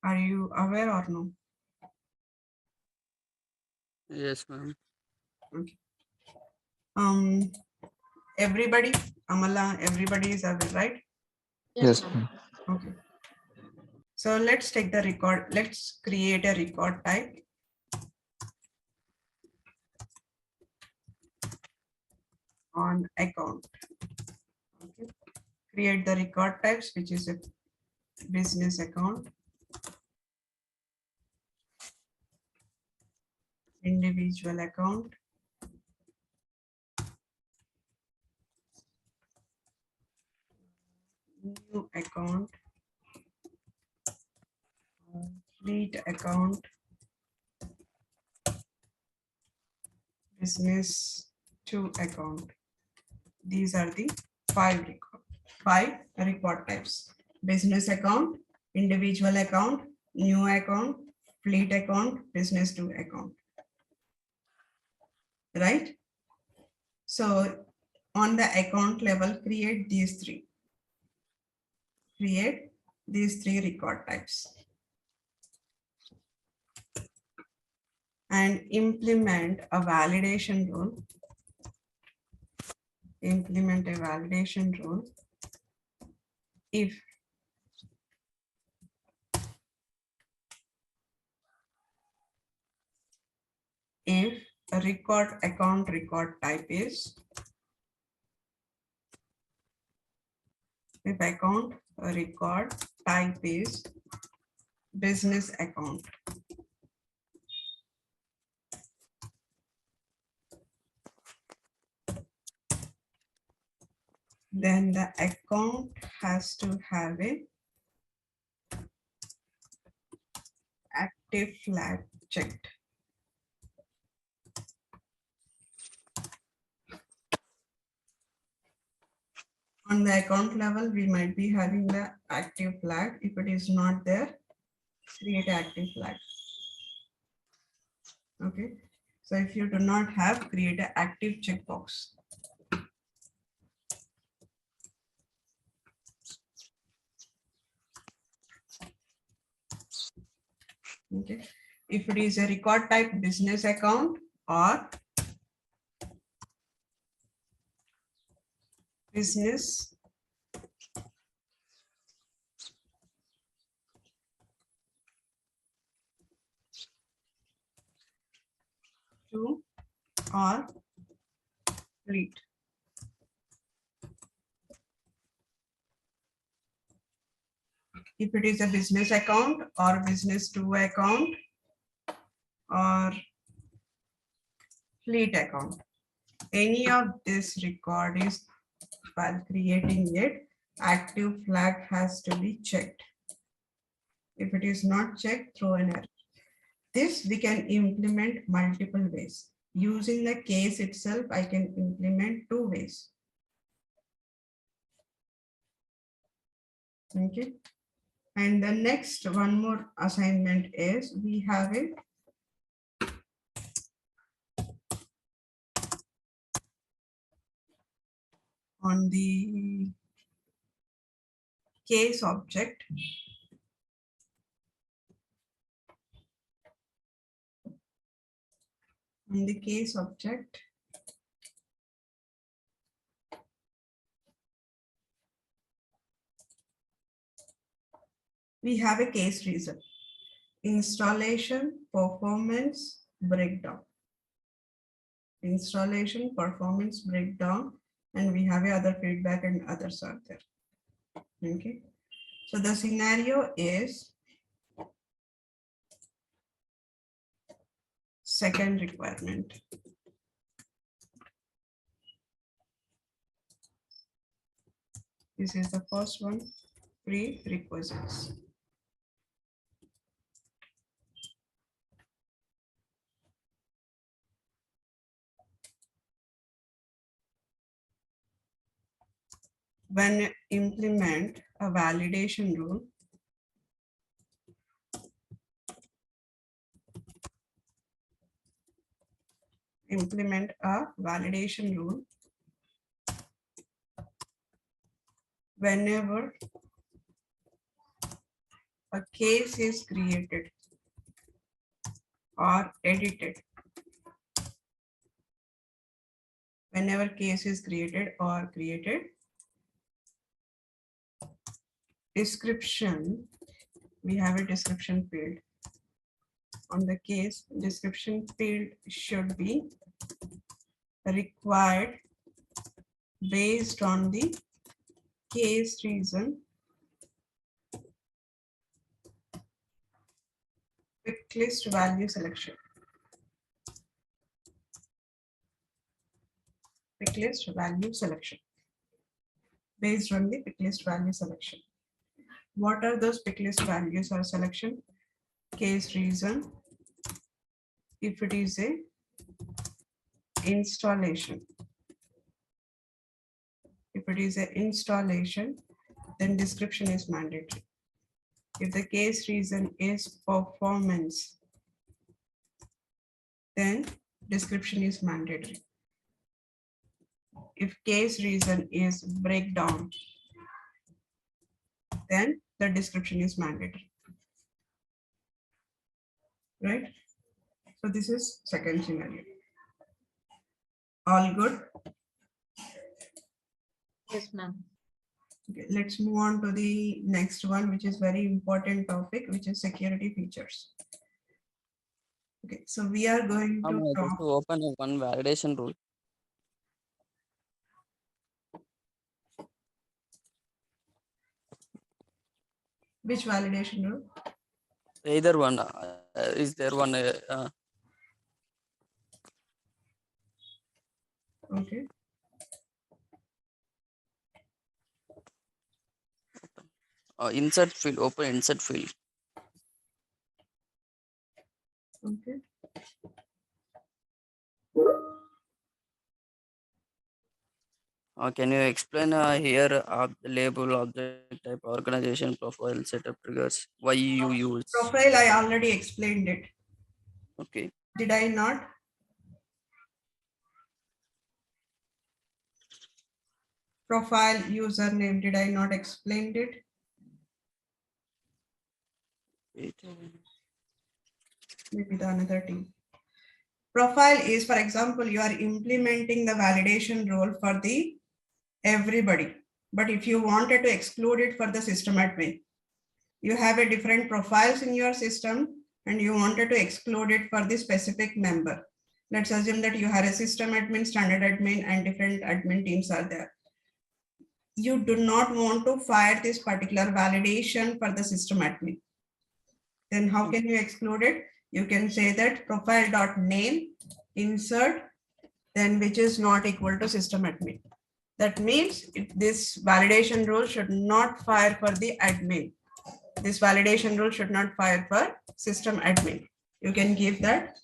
Are you aware or no? Yes, ma'am. Okay. Everybody, Amala, everybody is aware, right? Yes, ma'am. ma'am. Okay. So let's take the record. Let's create a record type. On account. Okay. Create the record types, which is a business account, individual account, new account, fleet account, business to account. These are the five record types: business account, individual account, new account, fleet account, business to account. Right? So on the account level, create these three. Create these three record types. And implement a validation rule. Implement a validation rule if a record account record type is if account record type is business account. Then the account has to have a active flag checked. On the account level, we might be having the active flag. If it is not there, create active flag. Okay. So if you do not have, create an active checkbox. Okay. If it is a record type business account or business to or fleet. If it is a business account or business to account or fleet account, any of this record is, while creating it, active flag has to be checked. If it is not checked, throw an error. This we can implement multiple ways. Using the case itself, I can implement 2 ways. Okay. And the next one more assignment is we have it on the case object. On the case object, we have a case result. Installation performance breakdown. Installation performance breakdown, and we have a other feedback and others are there. Okay. So the scenario is second requirement. This is the first one, prerequisites. When implement a validation rule, implement a validation rule whenever a case is created or edited. Whenever case is created or created, description, we have a description field. On the case, description field should be required based on the case reason, pick list value selection. Pick list value selection. Based on the pick list value selection. What are those pick list values or selection? Case reason, if it is a installation. If it is an installation, then description is mandatory. If the case reason is performance, then description is mandatory. If case reason is breakdown, then the description is mandatory. Right? So this is second scenario. All good? Yes, ma'am. Okay, let's move on to the next one, which is very important topic, which is security features. Okay, so we are going I'm to just talk. to open one validation rule. Which validation rule? Either one. Is there one? Okay. Insert field. Open insert field. Okay. Can you explain here label, object type, organization, profile, setup triggers? Why you use? Profile, I already explained it. Okay. Did I not? Profile, username, did I not explain it? Wait. Maybe the another team. Profile is, for example, you are implementing the validation role for the everybody. But if you wanted to exclude it for the system admin, you have a different profiles in your system and you wanted to exclude it for the specific member. Let's assume that you have a system admin, standard admin, and different admin teams are there. You do not want to fire this particular validation for the system admin. Then how can you exclude it? You can say that profile.name insert, then which is not equal to system admin. That means this validation rule should not fire for the admin. This validation rule should not fire for system admin. You can give that.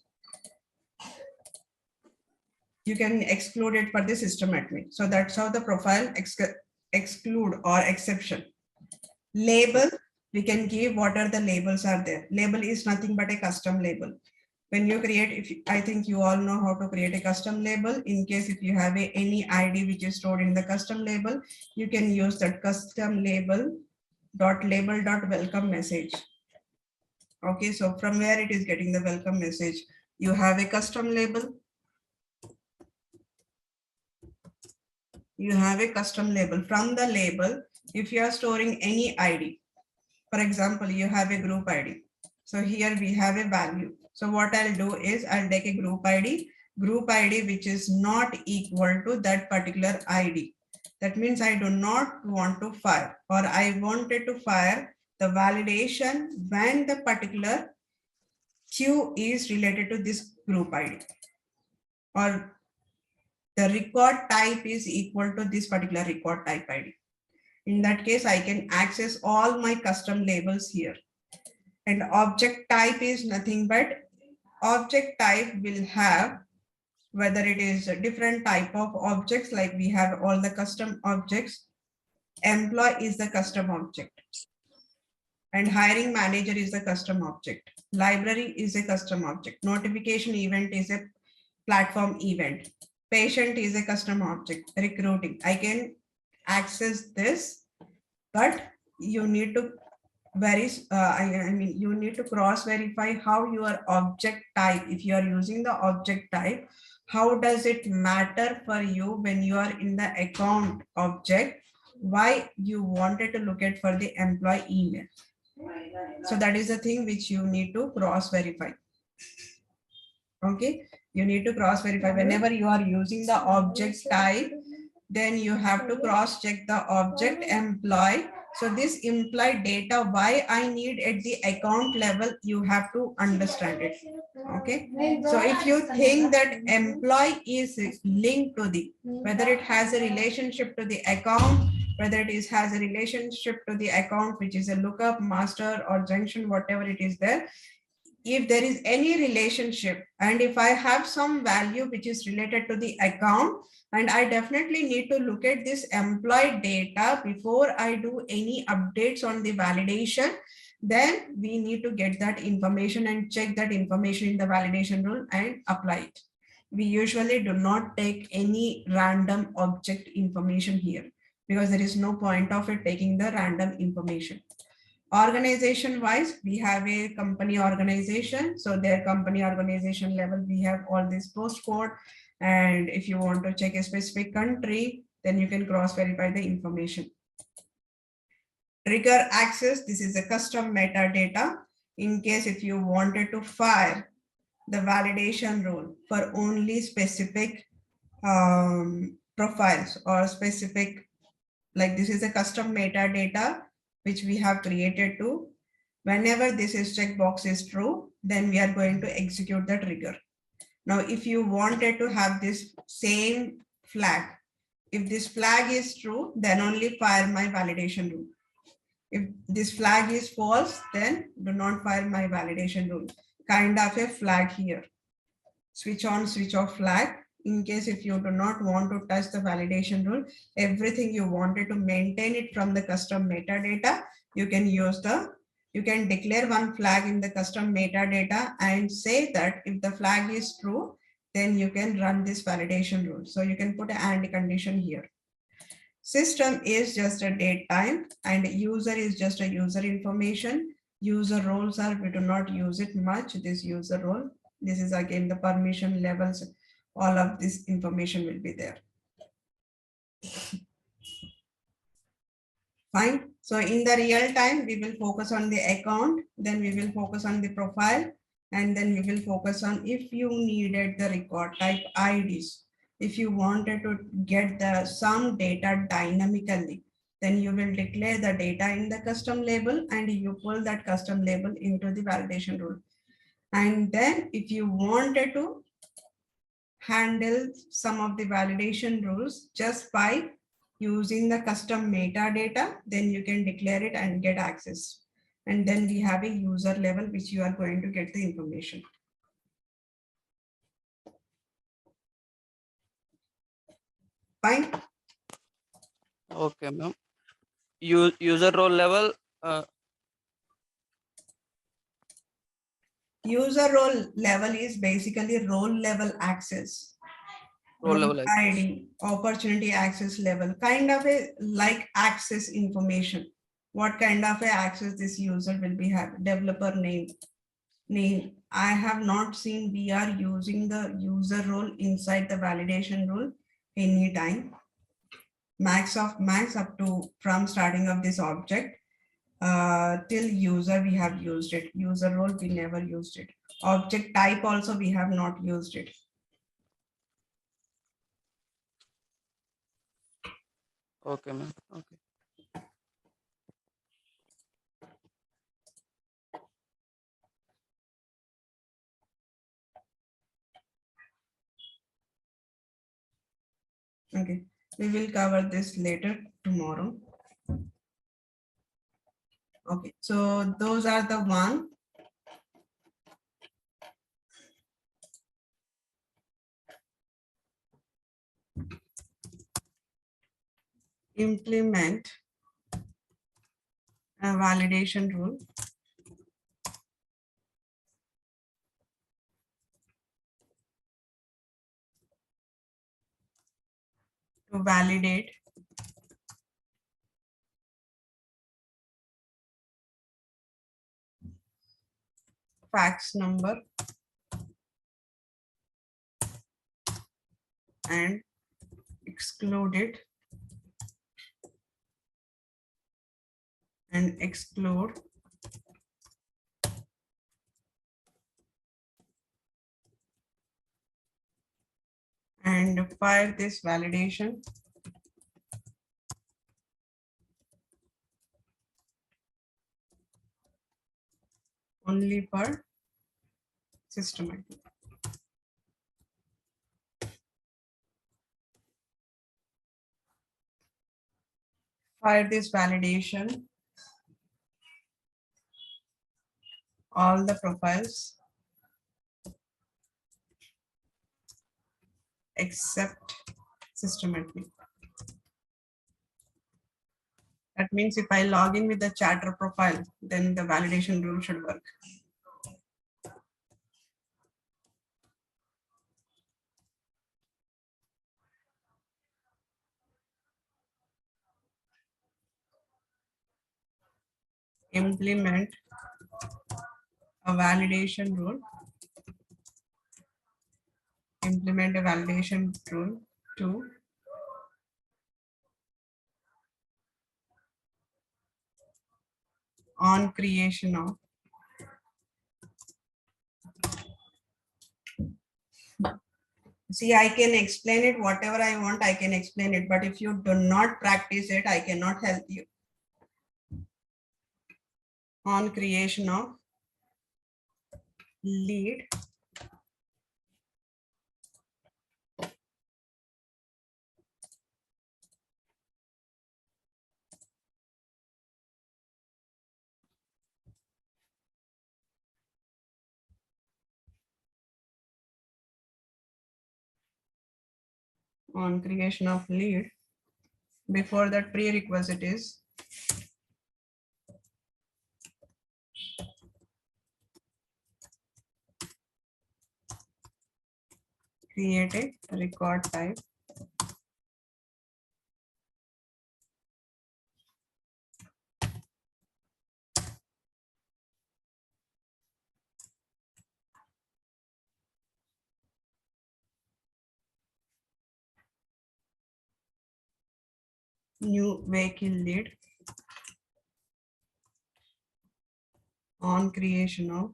You can exclude it for the system admin. So that's how the profile exclude or exception. Label, we can give what are the labels are there. Label is nothing but a custom label. When you create, I think you all know how to create a custom label. In case if you have any ID which is stored in the custom label, you can use that custom label .label.welcome message. Okay, so from where it is getting the welcome message, you have a custom label. You have a custom label. From the label, if you are storing any ID, for example, you have a group ID. So here we have a value. So what I'll do is I'll take a group ID which is not equal to that particular ID. That means I do not want to fire, or I wanted to fire the validation when the particular queue is related to this group ID, or the record type is equal to this particular record type ID. In that case, I can access all my custom labels here. And object type is nothing but object type will have, whether it is a different type of objects, like we have all the custom objects. Employee is the custom object. And hiring manager is the custom object. Library is a custom object. Notification event is a platform event. Patient is a custom object. Recruiting, I can access this, but you need to I mean, you need to cross verify how your object type, if you are using the object type, how does it matter for you when you are in the account object, why you wanted to look at for the employee email. So that is the thing which you need to cross verify. Okay, you need to cross verify whenever you are using the object type, then you have to cross check the object employee. So this implied data, why I need at the account level, you have to understand it. Okay, so if you think that employee is linked to the, whether it has a relationship to the account, whether it is has a relationship to the account, which is a lookup, master or junction, whatever it is there, if there is any relationship, and if I have some value which is related to the account, and I definitely need to look at this employee data before I do any updates on the validation, then we need to get that information and check that information in the validation rule and apply it. We usually do not take any random object information here because there is no point of it taking the random information. Organization wise, we have a company organization. So their company organization level, we have all this postcode. And if you want to check a specific country, then you can cross verify the information. Trigger access, this is a custom metadata. In case if you wanted to fire the validation rule for only specific profiles or specific, like this is a custom metadata which we have created to, whenever this is checkbox is true, then we are going to execute the trigger. Now, if you wanted to have this same flag, if this flag is true, then only fire my validation rule. If this flag is false, then do not fire my validation rule. Kind of a flag here. Switch on, switch off flag. In case if you do not want to touch the validation rule, everything you wanted to maintain it from the custom metadata, you can use the, you can declare one flag in the custom metadata and say that if the flag is true, then you can run this validation rule. So you can put an and condition here. System is just a date time and user is just a user information. User roles are, we do not use it much, this user role. This is again the permission levels. All of this information will be there. Fine. So in the real time, we will focus on the account, then we will focus on the profile, and then we will focus on if you needed the record type IDs. If you wanted to get the some data dynamically, then you will declare the data in the custom label and you pull that custom label into the validation rule. And then if you wanted to handle some of the validation rules just by using the custom metadata, then you can declare it and get access. And then we have a user level which you are going to get the information. Fine. Okay, ma'am. User role level. User role level is basically role level access. Role level access. ID, opportunity access level, kind of a like access information. What kind of a access this user will be have, developer name. I have not seen we are using the user role inside the validation rule anytime. Max up to from starting of this object till user we have used it. User role we never used it. Object type also we have not used it. Okay, ma'am. Okay. Okay, we will cover this later tomorrow. Okay, so those are the one. Implement a validation rule. to validate fax number and exclude it and exclude and fire this validation only for system ID. Fire this validation all the profiles except system admin. That means if I log in with the chatter profile, then the validation rule should work. Implement a validation rule. Implement a validation rule to on creation of see, I can explain it whatever I want, I can explain it, but if you do not practice it, I cannot help you. On creation of lead on creation of lead. Before that prerequisite is create a record type new vehicle lead on creation of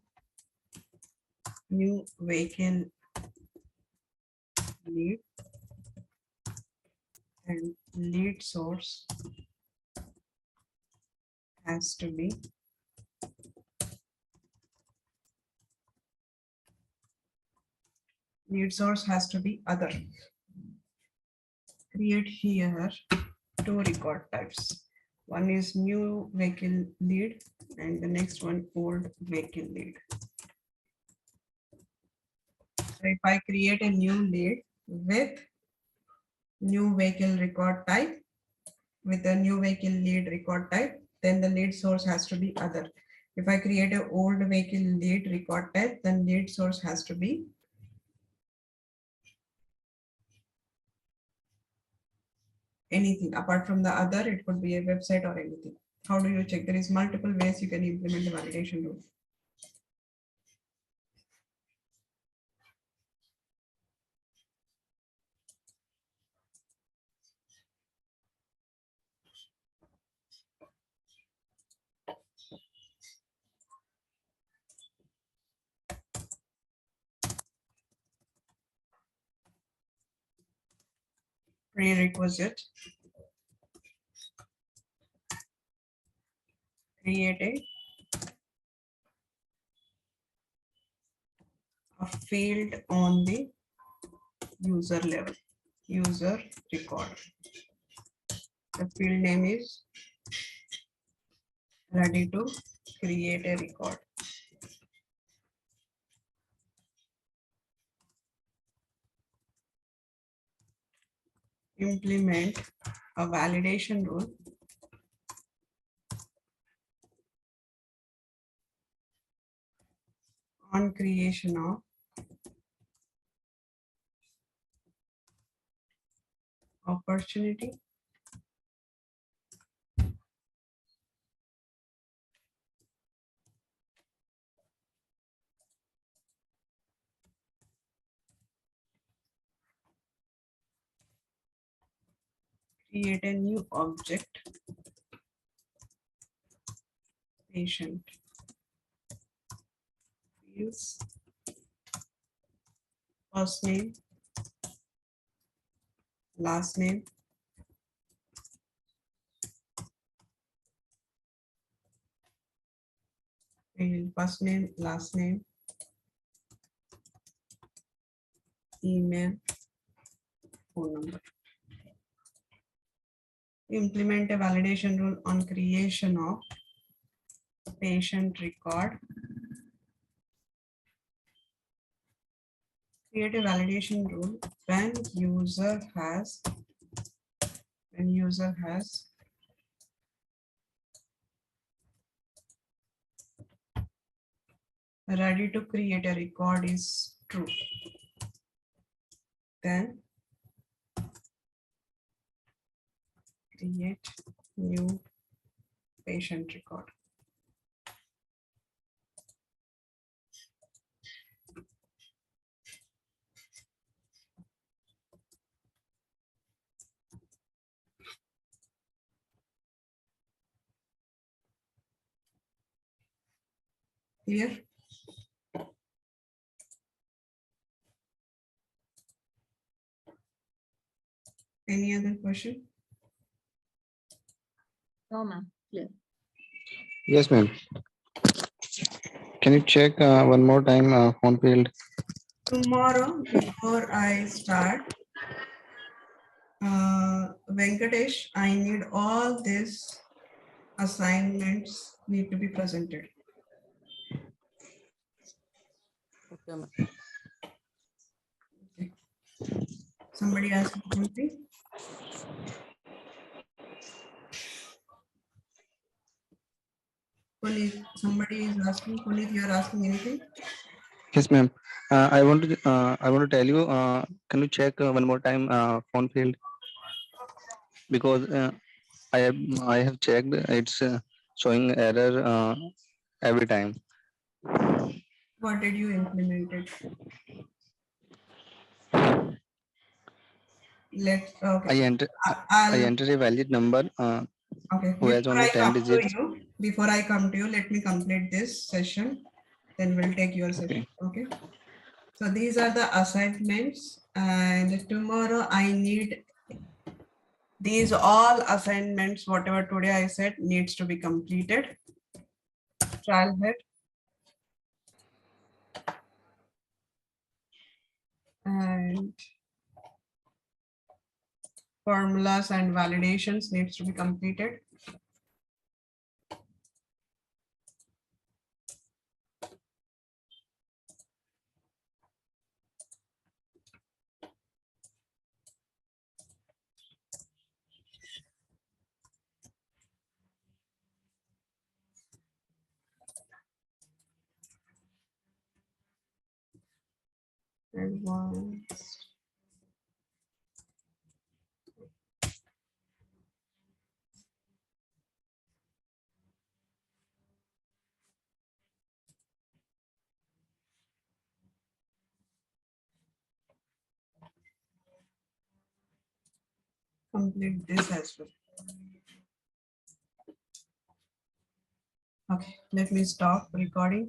new vehicle lead and lead source has to be other. Create here two record types. One is new vehicle lead and the next one old vehicle lead. So if I create a new lead with new vehicle record type, with a new vehicle lead record type, then the lead source has to be other. If I create an old vehicle lead record type, then lead source has to be anything apart from the other. It could be a website or anything. How do you check? There is multiple ways you can implement the validation rule. Prerequisite, create a field on the user level, user record. The field name is ready to create a record. Implement a validation rule on creation of opportunity. Create a new object. Patient. Fields. First name. Last name. Field. First name, last name. Email. Phone number. Implement a validation rule on creation of patient record. Create a validation rule when user has ready to create a record is true. Then create new patient record. Clear? Any other question? No, ma'am. Clear. Yes, ma'am. Can you check one more time phone field? Tomorrow, before I start, Venkatesh, I need all these assignments need to be presented. Okay, ma'am. Okay. Somebody ask me something? Puneet, somebody is asking. Puneet, you are asking anything? Yes, ma'am. I want to tell you. Can you check one more time phone field? Because I have checked. It's showing error every time. What did you implement it? Let's okay. I enter I'll a valid number okay. who has only 10 digits. Before I come to you, let me complete this session. Then we'll take your session. Okay. So these are the assignments, and tomorrow I need these all assignments. Whatever today I said needs to be completed. Trial head. And formulas and validations needs to be completed. Advanced. Complete this as well. Okay, let me stop recording.